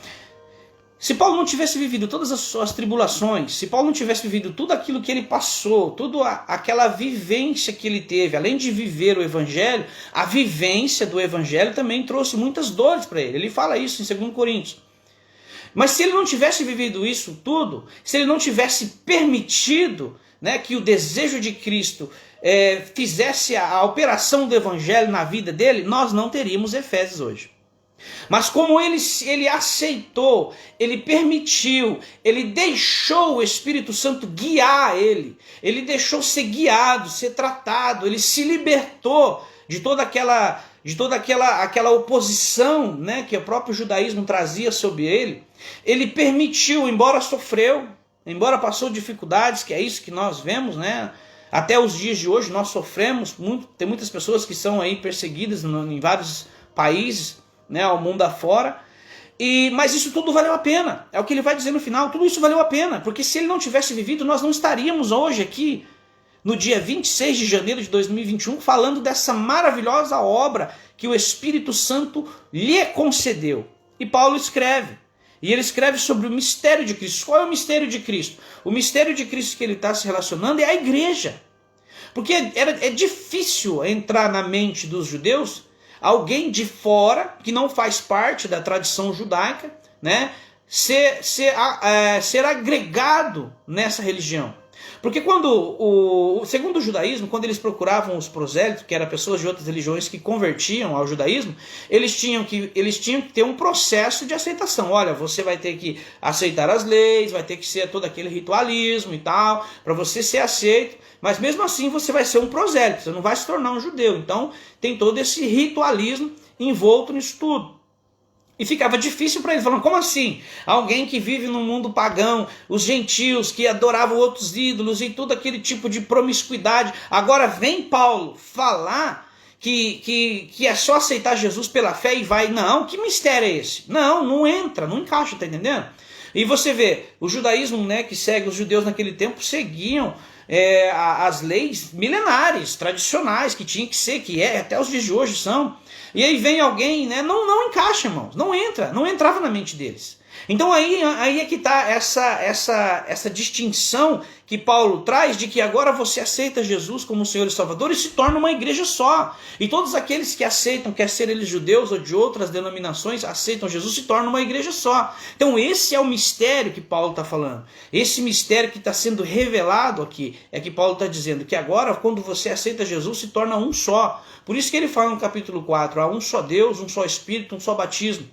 Se Paulo não tivesse vivido todas as suas tribulações, se Paulo não tivesse vivido tudo aquilo que ele passou, toda aquela vivência que ele teve, além de viver o evangelho, a vivência do evangelho também trouxe muitas dores para ele. Ele fala isso em 2 Coríntios. Mas se ele não tivesse vivido isso tudo, se ele não tivesse permitido que o desejo de Cristo fizesse a operação do evangelho na vida dele, nós não teríamos Efésios hoje. Mas como ele aceitou, ele permitiu, ele deixou o Espírito Santo guiar ele deixou ser guiado, ser tratado, ele se libertou de toda aquela oposição que o próprio judaísmo trazia sobre ele. Ele permitiu, embora sofreu, embora passou dificuldades, que é isso que nós vemos, até os dias de hoje nós sofremos muito. Tem muitas pessoas que são aí perseguidas em vários países, ao mundo afora, mas isso tudo valeu a pena. É o que ele vai dizer no final, tudo isso valeu a pena, porque se ele não tivesse vivido, nós não estaríamos hoje aqui, no dia 26 de janeiro de 2021, falando dessa maravilhosa obra que o Espírito Santo lhe concedeu. E Paulo escreve. E ele escreve sobre o mistério de Cristo. Qual é o mistério de Cristo? O mistério de Cristo que ele está se relacionando é a igreja. Porque é difícil entrar na mente dos judeus alguém de fora, que não faz parte da tradição judaica, ser agregado nessa religião. Porque segundo o judaísmo, quando eles procuravam os prosélitos, que eram pessoas de outras religiões que convertiam ao judaísmo, eles tinham que ter um processo de aceitação. Olha, você vai ter que aceitar as leis, vai ter que ser todo aquele ritualismo e tal, para você ser aceito, mas mesmo assim você vai ser um prosélito, você não vai se tornar um judeu. Então tem todo esse ritualismo envolto nisso tudo. E ficava difícil para eles, falando, como assim? Alguém que vive num mundo pagão, os gentios que adoravam outros ídolos e todo aquele tipo de promiscuidade. Agora vem Paulo falar que é só aceitar Jesus pela fé e vai. Não, que mistério é esse? Não entra, não encaixa, tá entendendo? E você vê, o judaísmo que segue os judeus naquele tempo seguiam as leis milenares, tradicionais, que tinha que ser, até os dias de hoje são. E aí vem alguém, não encaixa, irmãos, não entrava na mente deles. Então aí é que está essa distinção que Paulo traz, de que agora você aceita Jesus como Senhor e Salvador e se torna uma igreja só. E todos aqueles que aceitam, quer ser eles judeus ou de outras denominações, aceitam Jesus, se torna uma igreja só. Então esse é o mistério que Paulo está falando. Esse mistério que está sendo revelado aqui, é que Paulo está dizendo que agora, quando você aceita Jesus, se torna um só. Por isso que ele fala no capítulo 4, há um só Deus, um só Espírito, um só batismo.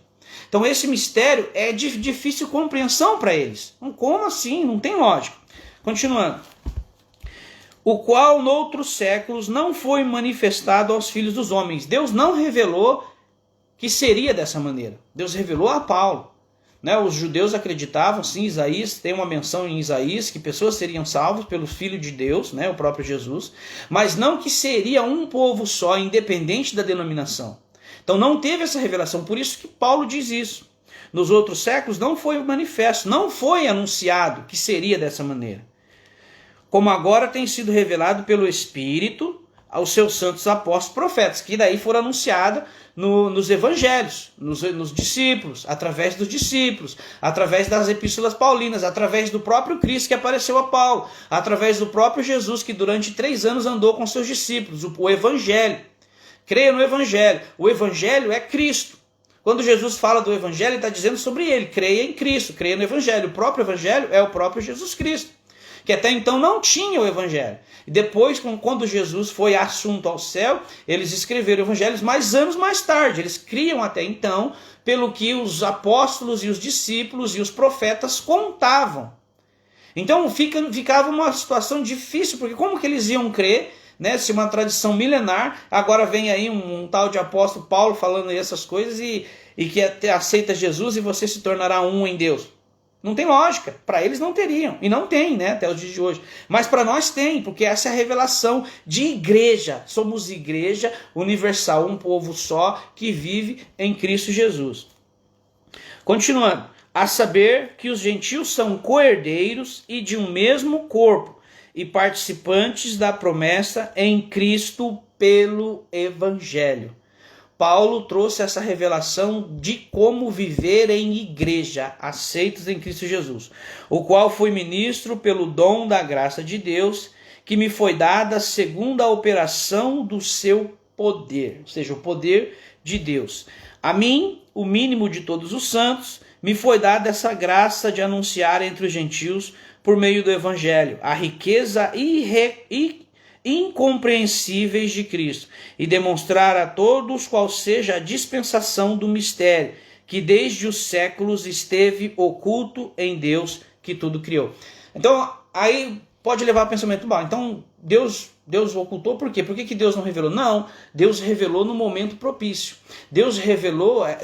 Então esse mistério é de difícil compreensão para eles. Como assim? Não tem lógica. Continuando. O qual, noutros séculos, não foi manifestado aos filhos dos homens. Deus não revelou que seria dessa maneira. Deus revelou a Paulo. Os judeus acreditavam, sim, Isaías, tem uma menção em Isaías, que pessoas seriam salvas pelo Filho de Deus, o próprio Jesus, mas não que seria um povo só, independente da denominação. Então não teve essa revelação, por isso que Paulo diz isso. Nos outros séculos não foi manifesto, não foi anunciado que seria dessa maneira. Como agora tem sido revelado pelo Espírito aos seus santos apóstolos profetas, que daí foram anunciados nos evangelhos, nos discípulos, através dos discípulos, através das epístolas paulinas, através do próprio Cristo que apareceu a Paulo, através do próprio Jesus que durante 3 anos andou com seus discípulos, o evangelho. Creia no evangelho. O evangelho é Cristo. Quando Jesus fala do evangelho, ele está dizendo sobre ele. Creia em Cristo, creia no evangelho. O próprio evangelho é o próprio Jesus Cristo, que até então não tinha o evangelho. E depois, quando Jesus foi assunto ao céu, eles escreveram evangelhos, mas anos mais tarde. Eles criam até então pelo que os apóstolos e os discípulos e os profetas contavam. Então ficava uma situação difícil, porque como que eles iam crer, se uma tradição milenar, agora vem aí um tal de apóstolo Paulo falando essas coisas e que aceita Jesus e você se tornará um em Deus. Não tem lógica, para eles não teriam, e não tem, até os dias de hoje. Mas para nós tem, porque essa é a revelação de igreja. Somos igreja universal, um povo só que vive em Cristo Jesus. Continuando, a saber que os gentios são co-herdeiros e de um mesmo corpo, e participantes da promessa em Cristo pelo Evangelho. Paulo trouxe essa revelação de como viver em igreja, aceitos em Cristo Jesus, o qual fui ministro pelo dom da graça de Deus, que me foi dada segundo a operação do seu poder, ou seja, o poder de Deus. A mim, o mínimo de todos os santos, me foi dada essa graça de anunciar entre os gentios, por meio do Evangelho, a riqueza incompreensíveis de Cristo, e demonstrar a todos qual seja a dispensação do mistério, que desde os séculos esteve oculto em Deus, que tudo criou. Então, aí pode levar ao pensamento, então Deus ocultou por quê? Por que Deus não revelou? Não, Deus revelou no momento propício. Deus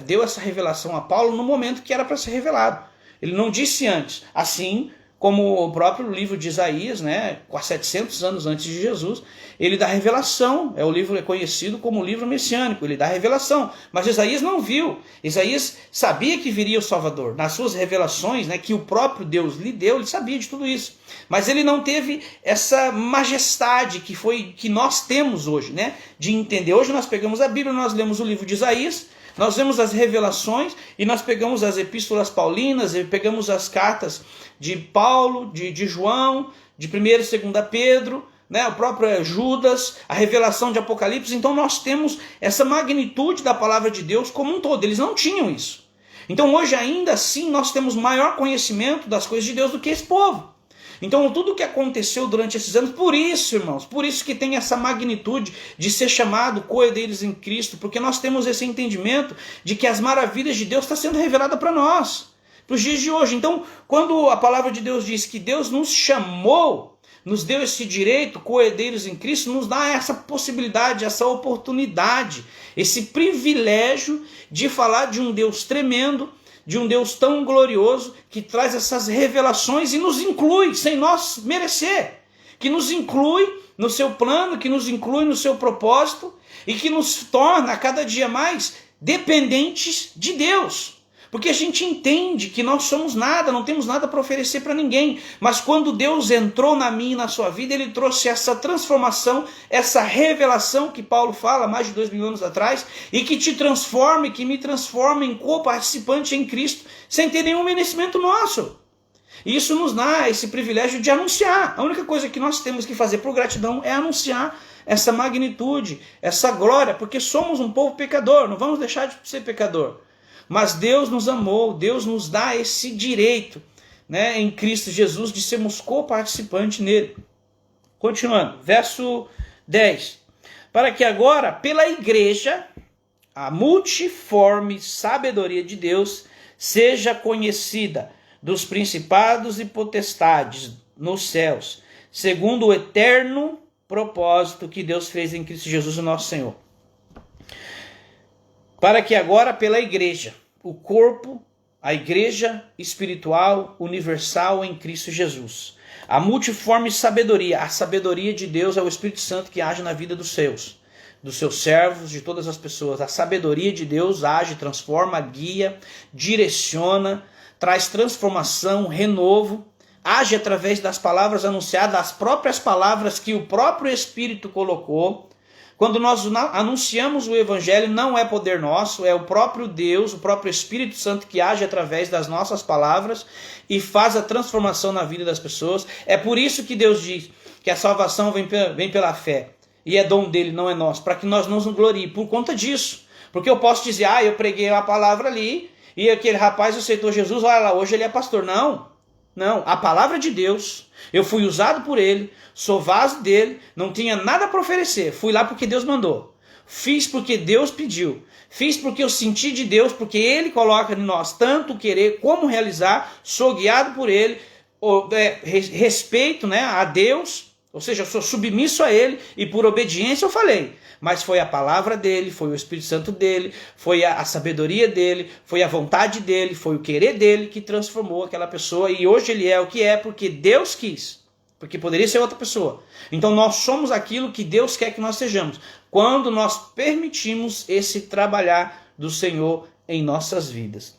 deu essa revelação a Paulo no momento que era para ser revelado. Ele não disse antes, assim como o próprio livro de Isaías, quase 700 anos antes de Jesus, ele dá revelação. O livro é conhecido como o livro messiânico, ele dá revelação. Mas Isaías não viu. Isaías sabia que viria o Salvador. Nas suas revelações, que o próprio Deus lhe deu, ele sabia de tudo isso. Mas ele não teve essa majestade que nós temos hoje, de entender. Hoje nós pegamos a Bíblia, nós lemos o livro de Isaías, nós vemos as revelações e nós pegamos as epístolas paulinas, e pegamos as cartas de Paulo, de João, de 1 e 2 Pedro, o próprio Judas, a revelação de Apocalipse. Então nós temos essa magnitude da palavra de Deus como um todo. Eles não tinham isso. Então hoje ainda assim nós temos maior conhecimento das coisas de Deus do que esse povo. Então tudo o que aconteceu durante esses anos, por isso, irmãos, por isso que tem essa magnitude de ser chamado co-herdeiros em Cristo, porque nós temos esse entendimento de que as maravilhas de Deus estão sendo reveladas para nós, para os dias de hoje. Então, quando a palavra de Deus diz que Deus nos chamou, nos deu esse direito, co-herdeiros em Cristo, nos dá essa possibilidade, essa oportunidade, esse privilégio de falar de um Deus tremendo, de um Deus tão glorioso, que traz essas revelações e nos inclui, sem nós merecer, que nos inclui no seu plano, que nos inclui no seu propósito, e que nos torna a cada dia mais dependentes de Deus. Porque a gente entende que nós somos nada, não temos nada para oferecer para ninguém. Mas quando Deus entrou na minha e na sua vida, Ele trouxe essa transformação, essa revelação que Paulo fala mais de 2000 anos atrás, e que te transforma e que me transforma em co-participante em Cristo, sem ter nenhum merecimento nosso. E isso nos dá esse privilégio de anunciar. A única coisa que nós temos que fazer por gratidão é anunciar essa magnitude, essa glória, porque somos um povo pecador, não vamos deixar de ser pecador. Mas Deus nos amou, Deus nos dá esse direito, em Cristo Jesus, de sermos co-participantes nele. Continuando, verso 10. Para que agora, pela igreja, a multiforme sabedoria de Deus seja conhecida dos principados e potestades, nos céus, segundo o eterno propósito que Deus fez em Cristo Jesus, o nosso Senhor. Para que agora pela igreja, o corpo, a igreja espiritual universal em Cristo Jesus, a multiforme sabedoria, a sabedoria de Deus é o Espírito Santo que age na vida dos seus servos, de todas as pessoas. A sabedoria de Deus age, transforma, guia, direciona, traz transformação, renovo, age através das palavras anunciadas, das próprias palavras que o próprio Espírito colocou. Quando nós anunciamos o Evangelho, não é poder nosso, é o próprio Deus, o próprio Espírito Santo que age através das nossas palavras e faz a transformação na vida das pessoas. É por isso que Deus diz que a salvação vem pela fé e é dom dele, não é nosso, para que nós não nos gloriemos por conta disso. Porque eu posso dizer, eu preguei a palavra ali e aquele rapaz aceitou Jesus, olha lá, hoje ele é pastor. Não, a palavra de Deus, eu fui usado por ele, sou vaso dele, não tinha nada para oferecer, fui lá porque Deus mandou, fiz porque Deus pediu, fiz porque eu senti de Deus, porque ele coloca em nós tanto querer como realizar, sou guiado por ele, respeito, a Deus, ou seja, eu sou submisso a ele e por obediência eu falei. Mas foi a palavra dele, foi o Espírito Santo dele, foi a sabedoria dele, foi a vontade dele, foi o querer dele que transformou aquela pessoa. E hoje ele é o que é porque Deus quis, porque poderia ser outra pessoa. Então nós somos aquilo que Deus quer que nós sejamos, quando nós permitimos esse trabalhar do Senhor em nossas vidas.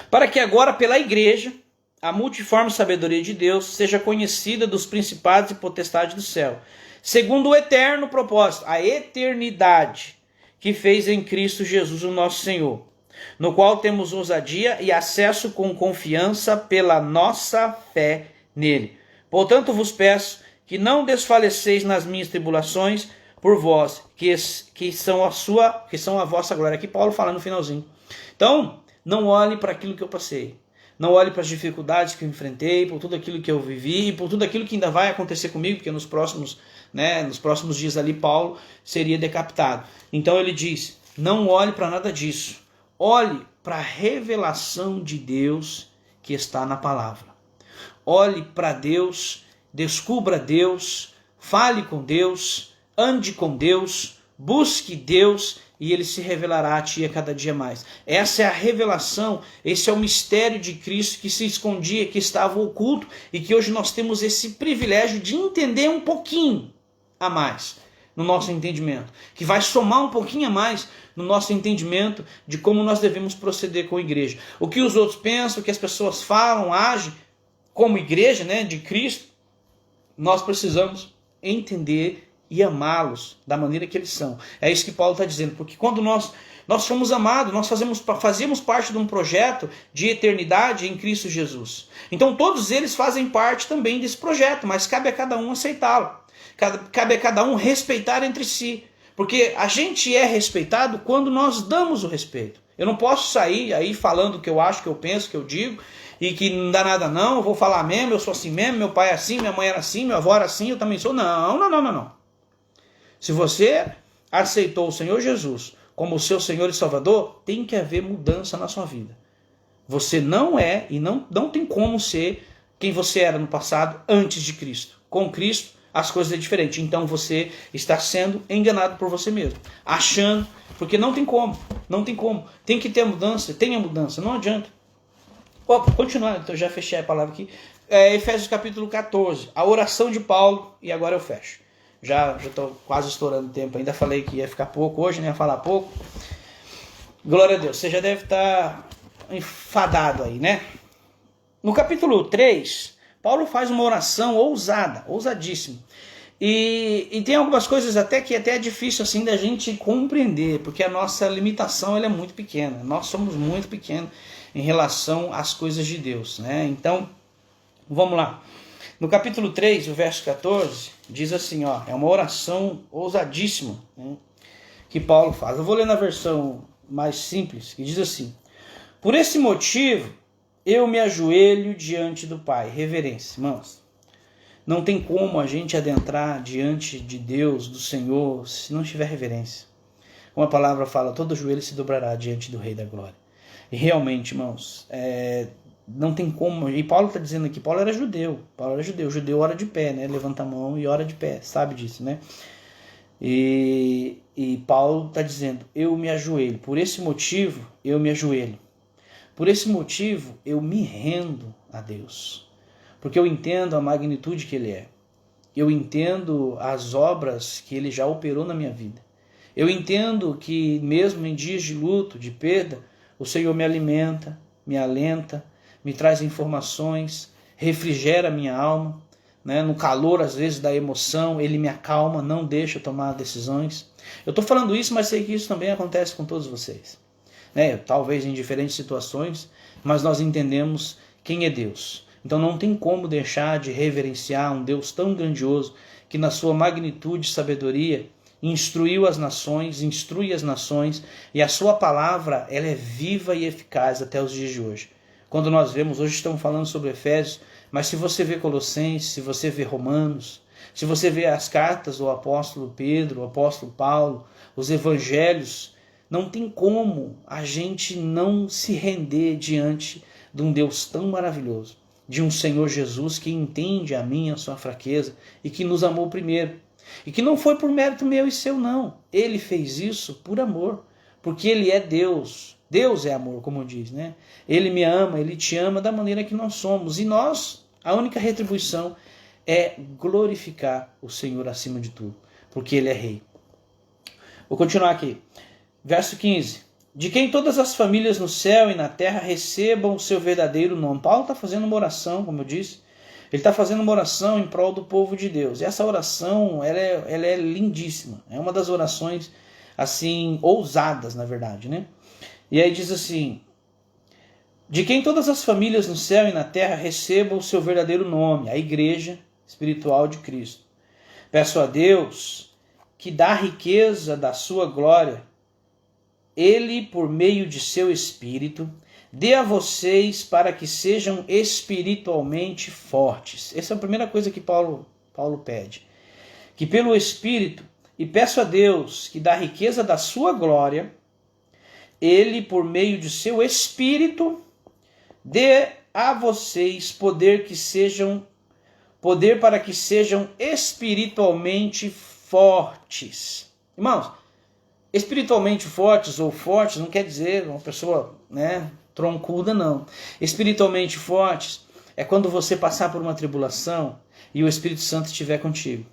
Para que agora pela igreja, a multiforme sabedoria de Deus seja conhecida dos principados e potestades do céu, segundo o eterno propósito, a eternidade que fez em Cristo Jesus o nosso Senhor, no qual temos ousadia e acesso com confiança pela nossa fé nele. Portanto vos peço que não desfaleceis nas minhas tribulações por vós, que são a vossa glória. Aqui Paulo fala no finalzinho. Então, não olhe para aquilo que eu passei. Não olhe para as dificuldades que eu enfrentei, por tudo aquilo que eu vivi, por tudo aquilo que ainda vai acontecer comigo, porque nos próximos dias ali Paulo seria decapitado. Então ele diz, não olhe para nada disso. Olhe para a revelação de Deus que está na palavra. Olhe para Deus, descubra Deus, fale com Deus, ande com Deus, busque Deus e ele se revelará a ti a cada dia mais. Essa é a revelação, esse é o mistério de Cristo que se escondia, que estava oculto e que hoje nós temos esse privilégio de entender um pouquinho a mais no nosso entendimento, que vai somar um pouquinho a mais no nosso entendimento de como nós devemos proceder com a igreja. O que os outros pensam, o que as pessoas falam, agem como igreja, de Cristo, nós precisamos entender e amá-los da maneira que eles são. É isso que Paulo está dizendo, porque quando nós somos amados, nós fazemos parte de um projeto de eternidade em Cristo Jesus. Então todos eles fazem parte também desse projeto, mas cabe a cada um aceitá-lo. Cabe a cada um respeitar entre si, porque a gente é respeitado quando nós damos o respeito. Eu não posso sair aí falando o que eu acho, que eu penso, que eu digo, e que não dá nada não, eu vou falar mesmo, eu sou assim mesmo, meu pai é assim, minha mãe era assim, meu avô era assim, eu também sou. Não. Se você aceitou o Senhor Jesus como o seu Senhor e Salvador, tem que haver mudança na sua vida. Você não é e não tem como ser quem você era no passado antes de Cristo. Com Cristo, as coisas é diferente. Então você está sendo enganado por você mesmo, achando, porque não tem como. Tem que ter mudança, tenha mudança, não adianta. Continuando, então eu já fechei a palavra aqui. Efésios capítulo 14, a oração de Paulo, e agora eu fecho. Já estou quase estourando o tempo, ainda falei que ia ficar pouco hoje, ia falar pouco. Glória a Deus, você já deve estar enfadado aí, No capítulo 3, Paulo faz uma oração ousadíssima. E tem algumas coisas até que é difícil assim da gente compreender, porque a nossa limitação ela é muito pequena. Nós somos muito pequenos em relação às coisas de Deus, Então, vamos lá. No capítulo 3, o verso 14, diz assim, é uma oração ousadíssima, que Paulo faz. Eu vou ler na versão mais simples, que diz assim: por esse motivo, eu me ajoelho diante do Pai. Reverência, irmãos. Não tem como a gente adentrar diante de Deus, do Senhor, se não tiver reverência. Como a palavra fala, todo joelho se dobrará diante do Rei da Glória. E realmente, irmãos, Não tem como. E Paulo está dizendo aqui, Paulo era judeu. Judeu ora de pé, né? Levanta a mão e ora de pé, sabe disso, né? E Paulo está dizendo, eu me ajoelho. Por esse motivo, eu me ajoelho. Por esse motivo, eu me rendo a Deus. Porque eu entendo a magnitude que Ele é. Eu entendo as obras que Ele já operou na minha vida. Eu entendo que mesmo em dias de luto, de perda, o Senhor me alimenta, me alenta, me traz informações, refrigera a minha alma, né? No calor, às vezes, da emoção, Ele me acalma, não deixa eu tomar decisões. Eu estou falando isso, mas sei que isso também acontece com todos vocês, né? Talvez em diferentes situações, mas nós entendemos quem é Deus. Então não tem como deixar de reverenciar um Deus tão grandioso que na sua magnitude e sabedoria instrui as nações e a sua palavra ela é viva e eficaz até os dias de hoje. Quando nós vemos, hoje estamos falando sobre Efésios, mas se você vê Colossenses, se você vê Romanos, se você vê as cartas do apóstolo Pedro, o apóstolo Paulo, os evangelhos, não tem como a gente não se render diante de um Deus tão maravilhoso, de um Senhor Jesus que entende a minha, a sua fraqueza e que nos amou primeiro. E que não foi por mérito meu e seu, não. Ele fez isso por amor, porque Ele é Deus. Deus é amor, como diz, né? Ele me ama, Ele te ama da maneira que nós somos. E nós, a única retribuição é glorificar o Senhor acima de tudo, porque Ele é Rei. Vou continuar aqui. Verso 15. De quem todas as famílias no céu e na terra recebam o seu verdadeiro nome. Paulo está fazendo uma oração, como eu disse. Ele está fazendo uma oração em prol do povo de Deus. E essa oração ela é lindíssima. É uma das orações assim ousadas, na verdade, né? E aí diz assim: de quem todas as famílias no céu e na terra recebam o seu verdadeiro nome, a igreja espiritual de Cristo. Peço a Deus que da riqueza da sua glória, Ele, por meio de seu Espírito, dê a vocês para que sejam espiritualmente fortes. Essa é a primeira coisa que Paulo pede. Que pelo Espírito, e peço a Deus que da riqueza da sua glória, Ele, por meio de seu Espírito, dê a vocês poder para que sejam espiritualmente fortes. Irmãos, espiritualmente fortes ou fortes não quer dizer uma pessoa, né, troncuda, não. Espiritualmente fortes é quando você passar por uma tribulação e o Espírito Santo estiver contigo.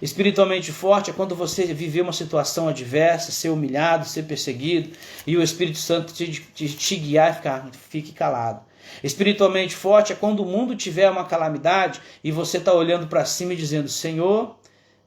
Espiritualmente forte é quando você viver uma situação adversa, ser humilhado, ser perseguido e o Espírito Santo te guiar e fique calado. Espiritualmente forte é quando o mundo tiver uma calamidade e você está olhando para cima e dizendo: Senhor,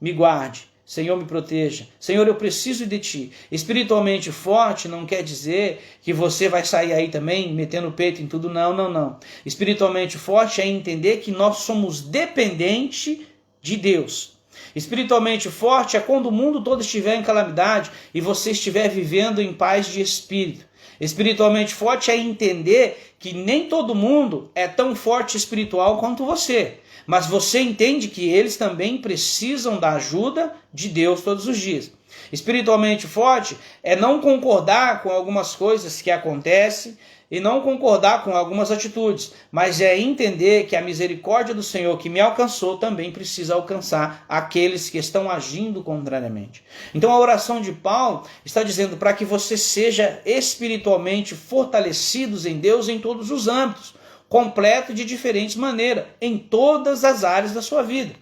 me guarde. Senhor, me proteja. Senhor, eu preciso de Ti. Espiritualmente forte não quer dizer que você vai sair aí também metendo o peito em tudo. Não, não, não. Espiritualmente forte é entender que nós somos dependentes de Deus. Espiritualmente forte é quando o mundo todo estiver em calamidade e você estiver vivendo em paz de espírito. Espiritualmente forte é entender que nem todo mundo é tão forte espiritual quanto você. Mas você entende que eles também precisam da ajuda de Deus todos os dias. Espiritualmente forte é não concordar com algumas coisas que acontecem e não concordar com algumas atitudes, mas é entender que a misericórdia do Senhor que me alcançou também precisa alcançar aqueles que estão agindo contrariamente. Então a oração de Paulo está dizendo para que você seja espiritualmente fortalecidos em Deus em todos os âmbitos, completo de diferentes maneiras, em todas as áreas da sua vida.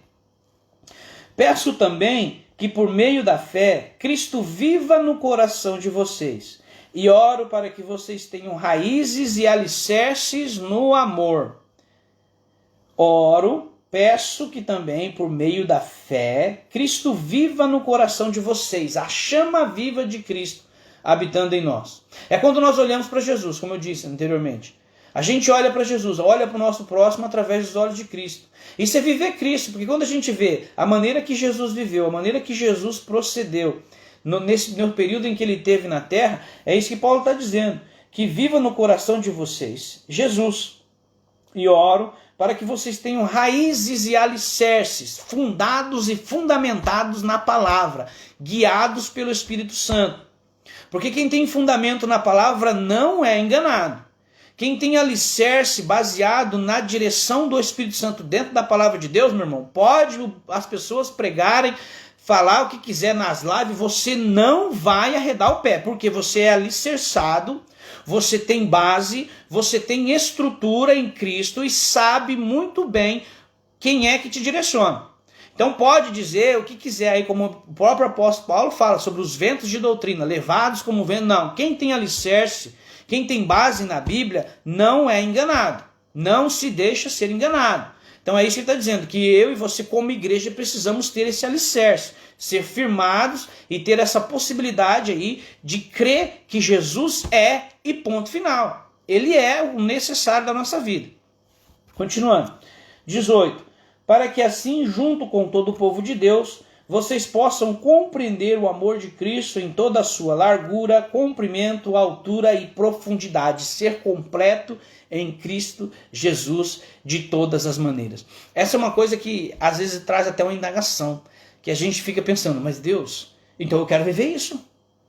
Peço também que por meio da fé, Cristo viva no coração de vocês. E oro para que vocês tenham raízes e alicerces no amor. Peço que também por meio da fé, Cristo viva no coração de vocês. A chama viva de Cristo habitando em nós. É quando nós olhamos para Jesus, como eu disse anteriormente. A gente olha para Jesus, olha para o nosso próximo através dos olhos de Cristo. Isso é viver Cristo, porque quando a gente vê a maneira que Jesus viveu, a maneira que Jesus procedeu, no período em que ele esteve na terra, é isso que Paulo está dizendo, que viva no coração de vocês Jesus. E oro para que vocês tenham raízes e alicerces, fundados e fundamentados na palavra, guiados pelo Espírito Santo. Porque quem tem fundamento na palavra não é enganado. Quem tem alicerce baseado na direção do Espírito Santo dentro da palavra de Deus, meu irmão, pode as pessoas pregarem, falar o que quiser nas lives, você não vai arredar o pé, porque você é alicerçado, você tem base, você tem estrutura em Cristo e sabe muito bem quem é que te direciona. Então pode dizer o que quiser aí, como o próprio apóstolo Paulo fala sobre os ventos de doutrina, levados como vento. Não, quem tem alicerce, quem tem base na Bíblia, não é enganado. Não se deixa ser enganado. Então é isso que ele está dizendo, que eu e você como igreja precisamos ter esse alicerce, ser firmados e ter essa possibilidade aí de crer que Jesus é e ponto final. Ele é o necessário da nossa vida. Continuando. 18. Para que assim, junto com todo o povo de Deus, vocês possam compreender o amor de Cristo em toda a sua largura, comprimento, altura e profundidade, ser completo em Cristo Jesus de todas as maneiras. Essa é uma coisa que às vezes traz até uma indagação, que a gente fica pensando, mas Deus, então eu quero viver isso.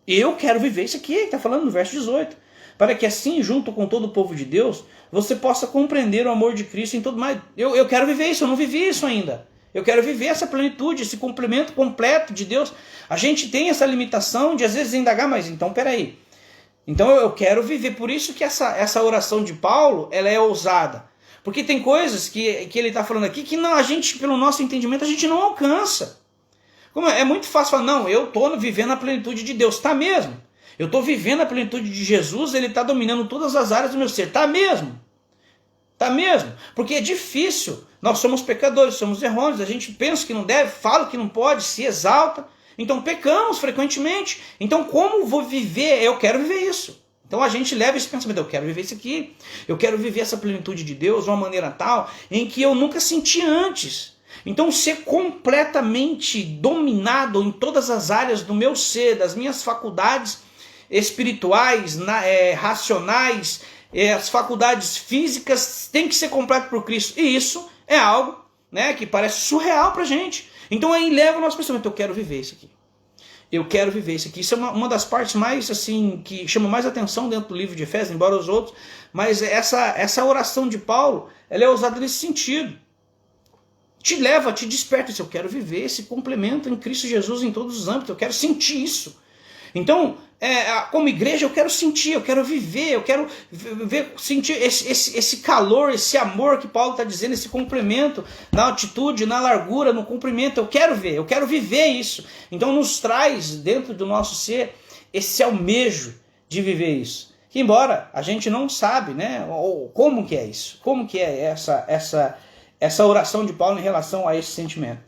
Eu quero viver isso aqui, está falando no verso 18. Para que assim, junto com todo o povo de Deus, você possa compreender o amor de Cristo em todo mais. Eu quero viver isso, eu não vivi isso ainda. Eu quero viver essa plenitude, esse complemento completo de Deus. A gente tem essa limitação de às vezes indagar, mas então peraí. Então eu quero viver. Por isso que essa oração de Paulo, ela é ousada. Porque tem coisas que ele está falando aqui que não, a gente, pelo nosso entendimento, a gente não alcança. Como é muito fácil falar, não, eu estou vivendo a plenitude de Deus. Está mesmo. Eu estou vivendo a plenitude de Jesus, ele está dominando todas as áreas do meu ser. Está mesmo. Está mesmo. Porque é difícil. Nós somos pecadores, somos errôneos. A gente pensa que não deve, fala que não pode, se exalta. Então pecamos frequentemente. Então como vou viver? Eu quero viver isso. Então a gente leva esse pensamento, eu quero viver isso aqui. Eu quero viver essa plenitude de Deus de uma maneira tal em que eu nunca senti antes. Então ser completamente dominado em todas as áreas do meu ser, das minhas faculdades espirituais, racionais, as faculdades físicas, tem que ser completo por Cristo. E isso é algo, né, que parece surreal pra gente. Então aí leva o nosso pensamento, eu quero viver isso aqui. Eu quero viver isso aqui. Isso é uma das partes mais, assim, que chama mais atenção dentro do livro de Efésios, embora os outros. Mas essa oração de Paulo, ela é usada nesse sentido. Te leva, te desperta. Eu quero viver esse complemento em Cristo Jesus em todos os âmbitos. Eu quero sentir isso. Então, como igreja, eu quero sentir, eu quero viver, eu quero sentir esse calor, esse amor que Paulo está dizendo, esse complemento na altitude, na largura, no comprimento. Eu quero ver, eu quero viver isso. Então nos traz dentro do nosso ser esse almejo de viver isso. Que embora a gente não sabe, né, como que é isso, como que é essa oração de Paulo em relação a esse sentimento.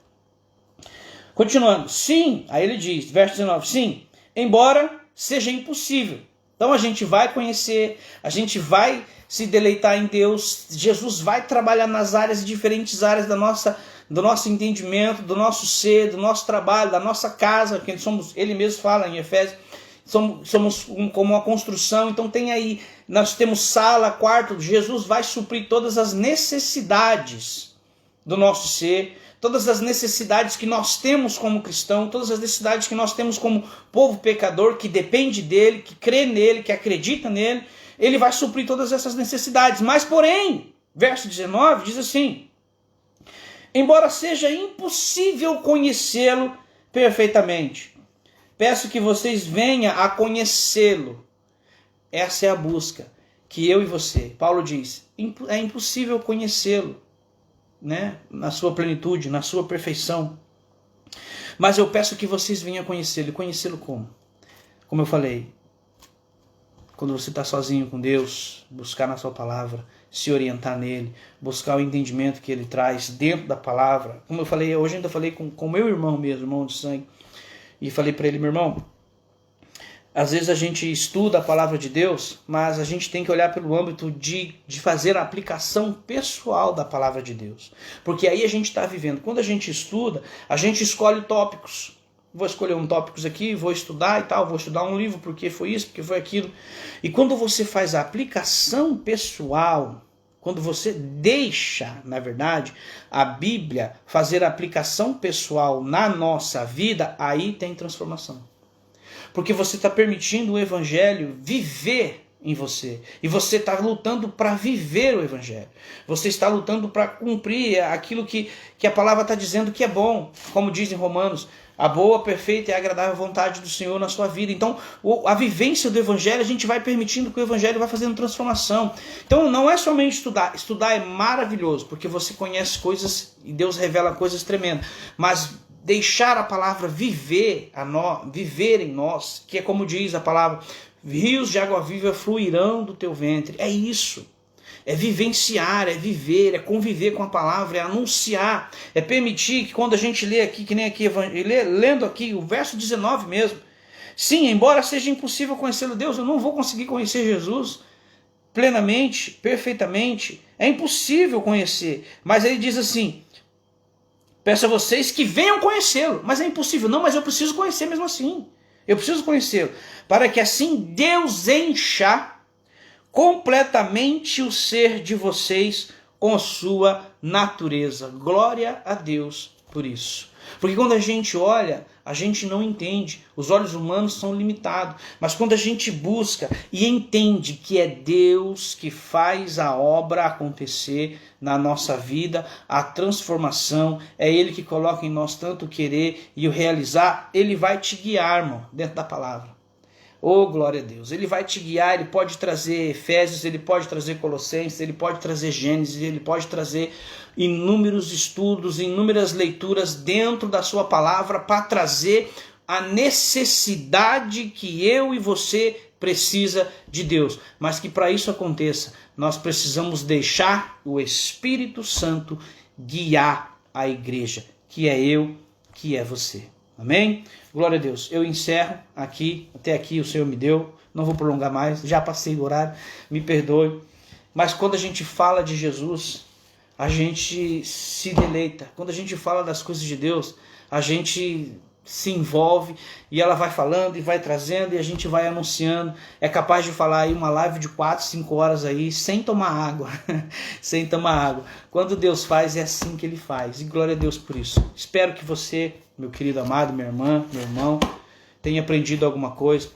Continuando, sim, aí ele diz, verso 19, sim, embora seja impossível. Então a gente vai conhecer, a gente vai se deleitar em Deus, Jesus vai trabalhar nas diferentes áreas do nosso entendimento, do nosso ser, do nosso trabalho, da nossa casa, que ele mesmo fala em Efésios, somos como uma construção. Então tem aí, nós temos sala, quarto, Jesus vai suprir todas as necessidades do nosso ser, todas as necessidades que nós temos como cristão, todas as necessidades que nós temos como povo pecador, que depende dele, que crê nele, que acredita nele, ele vai suprir todas essas necessidades. Mas porém, verso 19 diz assim, embora seja impossível conhecê-lo perfeitamente, peço que vocês venham a conhecê-lo. Essa é a busca que eu e você, Paulo diz, é impossível conhecê-lo, né, na sua plenitude, na sua perfeição. Mas eu peço que vocês venham a conhecê-lo. E conhecê-lo como? Como eu falei, quando você está sozinho com Deus, buscar na sua palavra, se orientar nele, buscar o entendimento que ele traz dentro da palavra. Como eu falei, hoje ainda falei com meu irmão mesmo, irmão de sangue, e falei para ele, meu irmão, às vezes a gente estuda a palavra de Deus, mas a gente tem que olhar pelo âmbito de fazer a aplicação pessoal da palavra de Deus. Porque aí a gente está vivendo. Quando a gente estuda, a gente escolhe tópicos. Vou escolher um tópico aqui, vou estudar e tal, vou estudar um livro porque foi isso, porque foi aquilo. E quando você faz a aplicação pessoal, quando você deixa, na verdade, a Bíblia fazer a aplicação pessoal na nossa vida, aí tem transformação. Porque você está permitindo o Evangelho viver em você. E você está lutando para viver o Evangelho. Você está lutando para cumprir aquilo que a palavra está dizendo que é bom. Como diz em Romanos, a boa, perfeita e agradável vontade do Senhor na sua vida. Então, a vivência do Evangelho, a gente vai permitindo que o Evangelho vá fazendo transformação. Então, não é somente estudar. Estudar é maravilhoso, porque você conhece coisas e Deus revela coisas tremendas. Mas deixar a palavra viver em nós, que é como diz a palavra, rios de água viva fluirão do teu ventre. É isso. É vivenciar, é viver, é conviver com a palavra, é anunciar, é permitir que quando a gente lê aqui, que nem aqui, lendo aqui o verso 19 mesmo, sim, embora seja impossível conhecer o Deus, eu não vou conseguir conhecer Jesus plenamente, perfeitamente, é impossível conhecer, mas ele diz assim, peço a vocês que venham conhecê-lo, mas é impossível, não, mas eu preciso conhecer mesmo assim, eu preciso conhecê-lo, para que assim Deus encha completamente o ser de vocês com a sua natureza. Glória a Deus por isso. Porque quando a gente olha, a gente não entende. Os olhos humanos são limitados. Mas quando a gente busca e entende que é Deus que faz a obra acontecer na nossa vida, a transformação, é Ele que coloca em nós tanto o querer e o realizar, Ele vai te guiar, irmão, dentro da palavra. Oh, glória a Deus. Ele vai te guiar, ele pode trazer Efésios, ele pode trazer Colossenses, ele pode trazer Gênesis, ele pode trazer inúmeros estudos, inúmeras leituras dentro da sua palavra para trazer a necessidade que eu e você precisa de Deus. Mas que para isso aconteça, nós precisamos deixar o Espírito Santo guiar a igreja, que é eu, que é você. Amém? Glória a Deus. Eu encerro aqui, até aqui o Senhor me deu, não vou prolongar mais, já passei do horário, me perdoe. Mas quando a gente fala de Jesus, a gente se deleita. Quando a gente fala das coisas de Deus, a gente se envolve e ela vai falando e vai trazendo e a gente vai anunciando. É capaz de falar aí uma live de 4, 5 horas aí sem tomar água, sem tomar água. Quando Deus faz, é assim que Ele faz. E glória a Deus por isso. Espero que você, meu querido amado, minha irmã, meu irmão, tenha aprendido alguma coisa.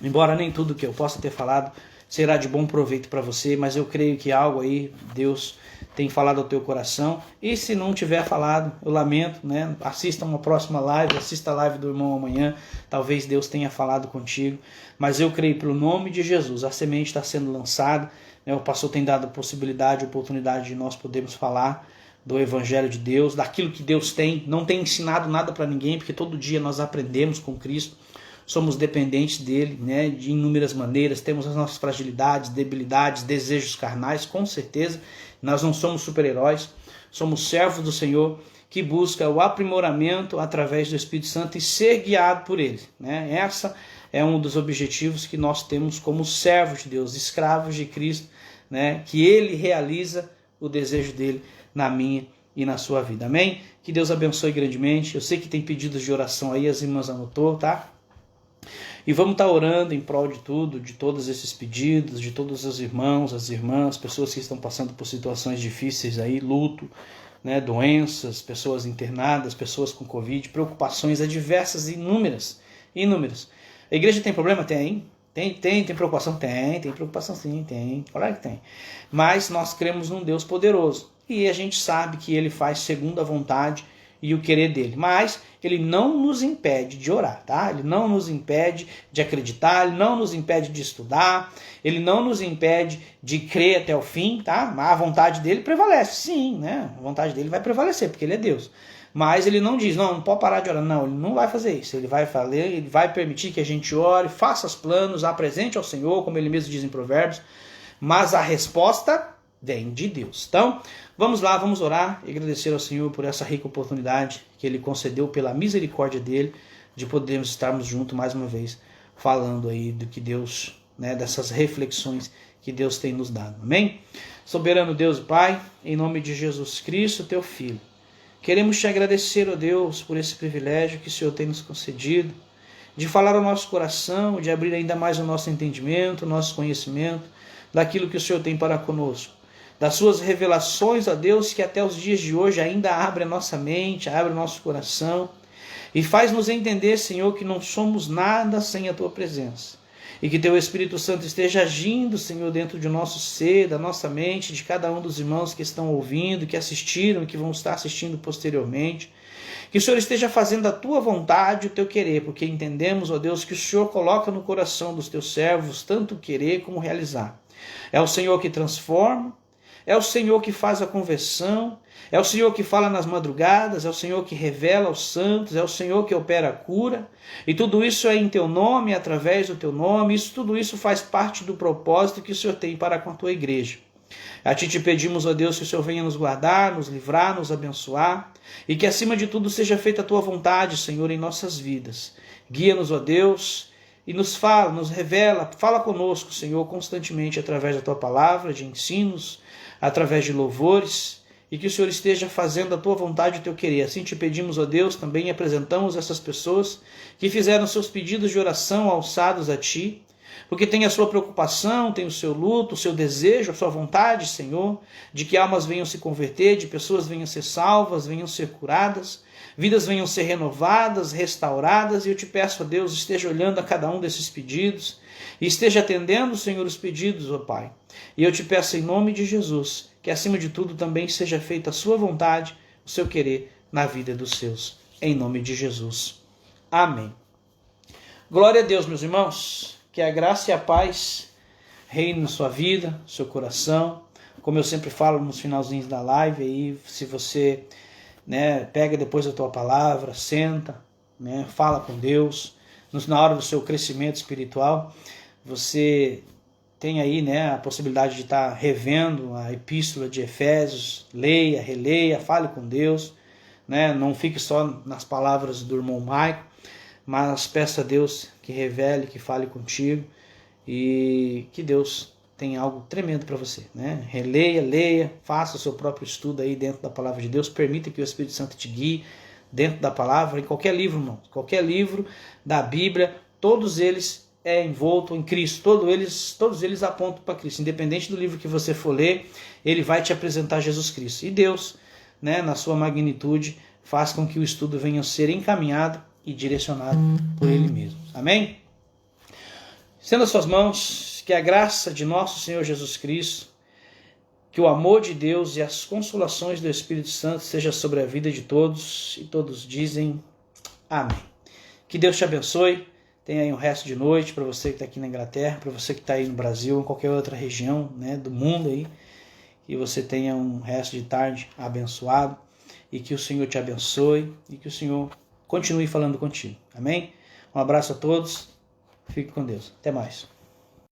Embora nem tudo que eu possa ter falado será de bom proveito para você, mas eu creio que algo aí Deus tem falado ao teu coração. E se não tiver falado, eu lamento, né? Assista uma próxima live, assista a live do irmão amanhã. Talvez Deus tenha falado contigo. Mas eu creio pelo nome de Jesus, a semente está sendo lançada. Né? O pastor tem dado a possibilidade, a oportunidade de nós podermos falar do Evangelho de Deus, daquilo que Deus tem. Não tem ensinado nada para ninguém, porque todo dia nós aprendemos com Cristo. Somos dependentes dele, né, de inúmeras maneiras, temos as nossas fragilidades, debilidades, desejos carnais, com certeza. Nós não somos super-heróis, somos servos do Senhor que busca o aprimoramento através do Espírito Santo e ser guiado por Ele. Né? Essa é um dos objetivos que nós temos como servos de Deus, escravos de Cristo, né, que Ele realiza o desejo dele na minha e na sua vida. Amém? Que Deus abençoe grandemente. Eu sei que tem pedidos de oração aí, as irmãs anotou, tá? E vamos estar orando em prol de tudo, de todos esses pedidos, de todos os irmãos, as irmãs, pessoas que estão passando por situações difíceis aí, luto, né, doenças, pessoas internadas, pessoas com Covid, preocupações diversas, inúmeras. A igreja tem problema? Tem. Tem preocupação? Tem preocupação sim, tem. Claro que tem. Mas nós cremos num Deus poderoso. E a gente sabe que Ele faz segundo a vontade e o querer dele, mas ele não nos impede de orar, tá? Ele não nos impede de acreditar, ele não nos impede de estudar, ele não nos impede de crer até o fim, tá? Mas a vontade dele prevalece, sim, né? A vontade dele vai prevalecer, porque ele é Deus. Mas ele não diz, não pode parar de orar, não, ele não vai fazer isso, ele vai permitir que a gente ore, faça os planos, apresente ao Senhor, como ele mesmo diz em Provérbios, mas a resposta vem de Deus. Então, vamos lá, vamos orar e agradecer ao Senhor por essa rica oportunidade que Ele concedeu pela misericórdia dEle, de podermos estarmos juntos mais uma vez, falando aí do que Deus, né, dessas reflexões que Deus tem nos dado. Amém? Soberano Deus e Pai, em nome de Jesus Cristo, Teu Filho, queremos Te agradecer, ó Deus, por esse privilégio que o Senhor tem nos concedido, de falar ao nosso coração, de abrir ainda mais o nosso entendimento, o nosso conhecimento, daquilo que o Senhor tem para conosco. Das suas revelações, ó Deus, que até os dias de hoje ainda abre a nossa mente, abre o nosso coração e faz-nos entender, Senhor, que não somos nada sem a Tua presença. e que Teu Espírito Santo esteja agindo, Senhor, dentro de nosso ser, da nossa mente, de cada um dos irmãos que estão ouvindo, que assistiram e que vão estar assistindo posteriormente. Que o Senhor esteja fazendo a Tua vontade e o Teu querer, porque entendemos, ó Deus, que o Senhor coloca no coração dos Teus servos tanto querer como realizar. É o Senhor que transforma, é o Senhor que faz a conversão, é o Senhor que fala nas madrugadas, é o Senhor que revela aos santos, é o Senhor que opera a cura, e tudo isso é em Teu nome, através do Teu nome, tudo isso faz parte do propósito que o Senhor tem para com a Tua igreja. A Ti te pedimos, ó Deus, que o Senhor venha nos guardar, nos livrar, nos abençoar, e que acima de tudo seja feita a Tua vontade, Senhor, em nossas vidas. Guia-nos, ó Deus, e nos fala, nos revela, fala conosco, Senhor, constantemente através da Tua palavra, de ensinos, através de louvores, e que o Senhor esteja fazendo a Tua vontade e o Teu querer. Assim te pedimos, ó Deus, também apresentamos essas pessoas que fizeram seus pedidos de oração alçados a Ti, porque tem a sua preocupação, tem o seu luto, o seu desejo, a sua vontade, Senhor, de que almas venham se converter, de pessoas venham ser salvas, venham ser curadas, vidas venham ser renovadas, restauradas, e eu te peço, ó Deus, esteja olhando a cada um desses pedidos, e esteja atendendo, Senhor, os pedidos, ó Pai. E eu te peço em nome de Jesus, que acima de tudo também seja feita a sua vontade, o seu querer na vida dos seus. Em nome de Jesus. Amém. Glória a Deus, meus irmãos. Que a graça e a paz reinem na sua vida, no seu coração. Como eu sempre falo nos finalzinhos da live, aí, se você pega depois a tua palavra, senta, fala com Deus, na hora do seu crescimento espiritual, você tem aí a possibilidade de estar revendo a epístola de Efésios, leia, releia, fale com Deus, não fique só nas palavras do irmão Maico, mas peça a Deus que revele, que fale contigo e que Deus tem algo tremendo para você. Releia, leia, faça o seu próprio estudo aí dentro da palavra de Deus, permita que o Espírito Santo te guie dentro da palavra, em qualquer livro, irmão, qualquer livro da Bíblia, todos eles envolto em Cristo, todos eles apontam para Cristo, independente do livro que você for ler, ele vai te apresentar Jesus Cristo. E Deus, na sua magnitude, faz com que o estudo venha a ser encaminhado e direcionado por Ele mesmo. Amém? Estenda as suas mãos, que a graça de nosso Senhor Jesus Cristo, que o amor de Deus e as consolações do Espírito Santo seja sobre a vida de todos, e todos dizem amém. Que Deus te abençoe, tenha aí um resto de noite para você que está aqui na Inglaterra, para você que está aí no Brasil, em qualquer outra região do mundo aí, que você tenha um resto de tarde abençoado, e que o Senhor te abençoe, e que o Senhor continue falando contigo. Amém? Um abraço a todos. Fique com Deus. Até mais.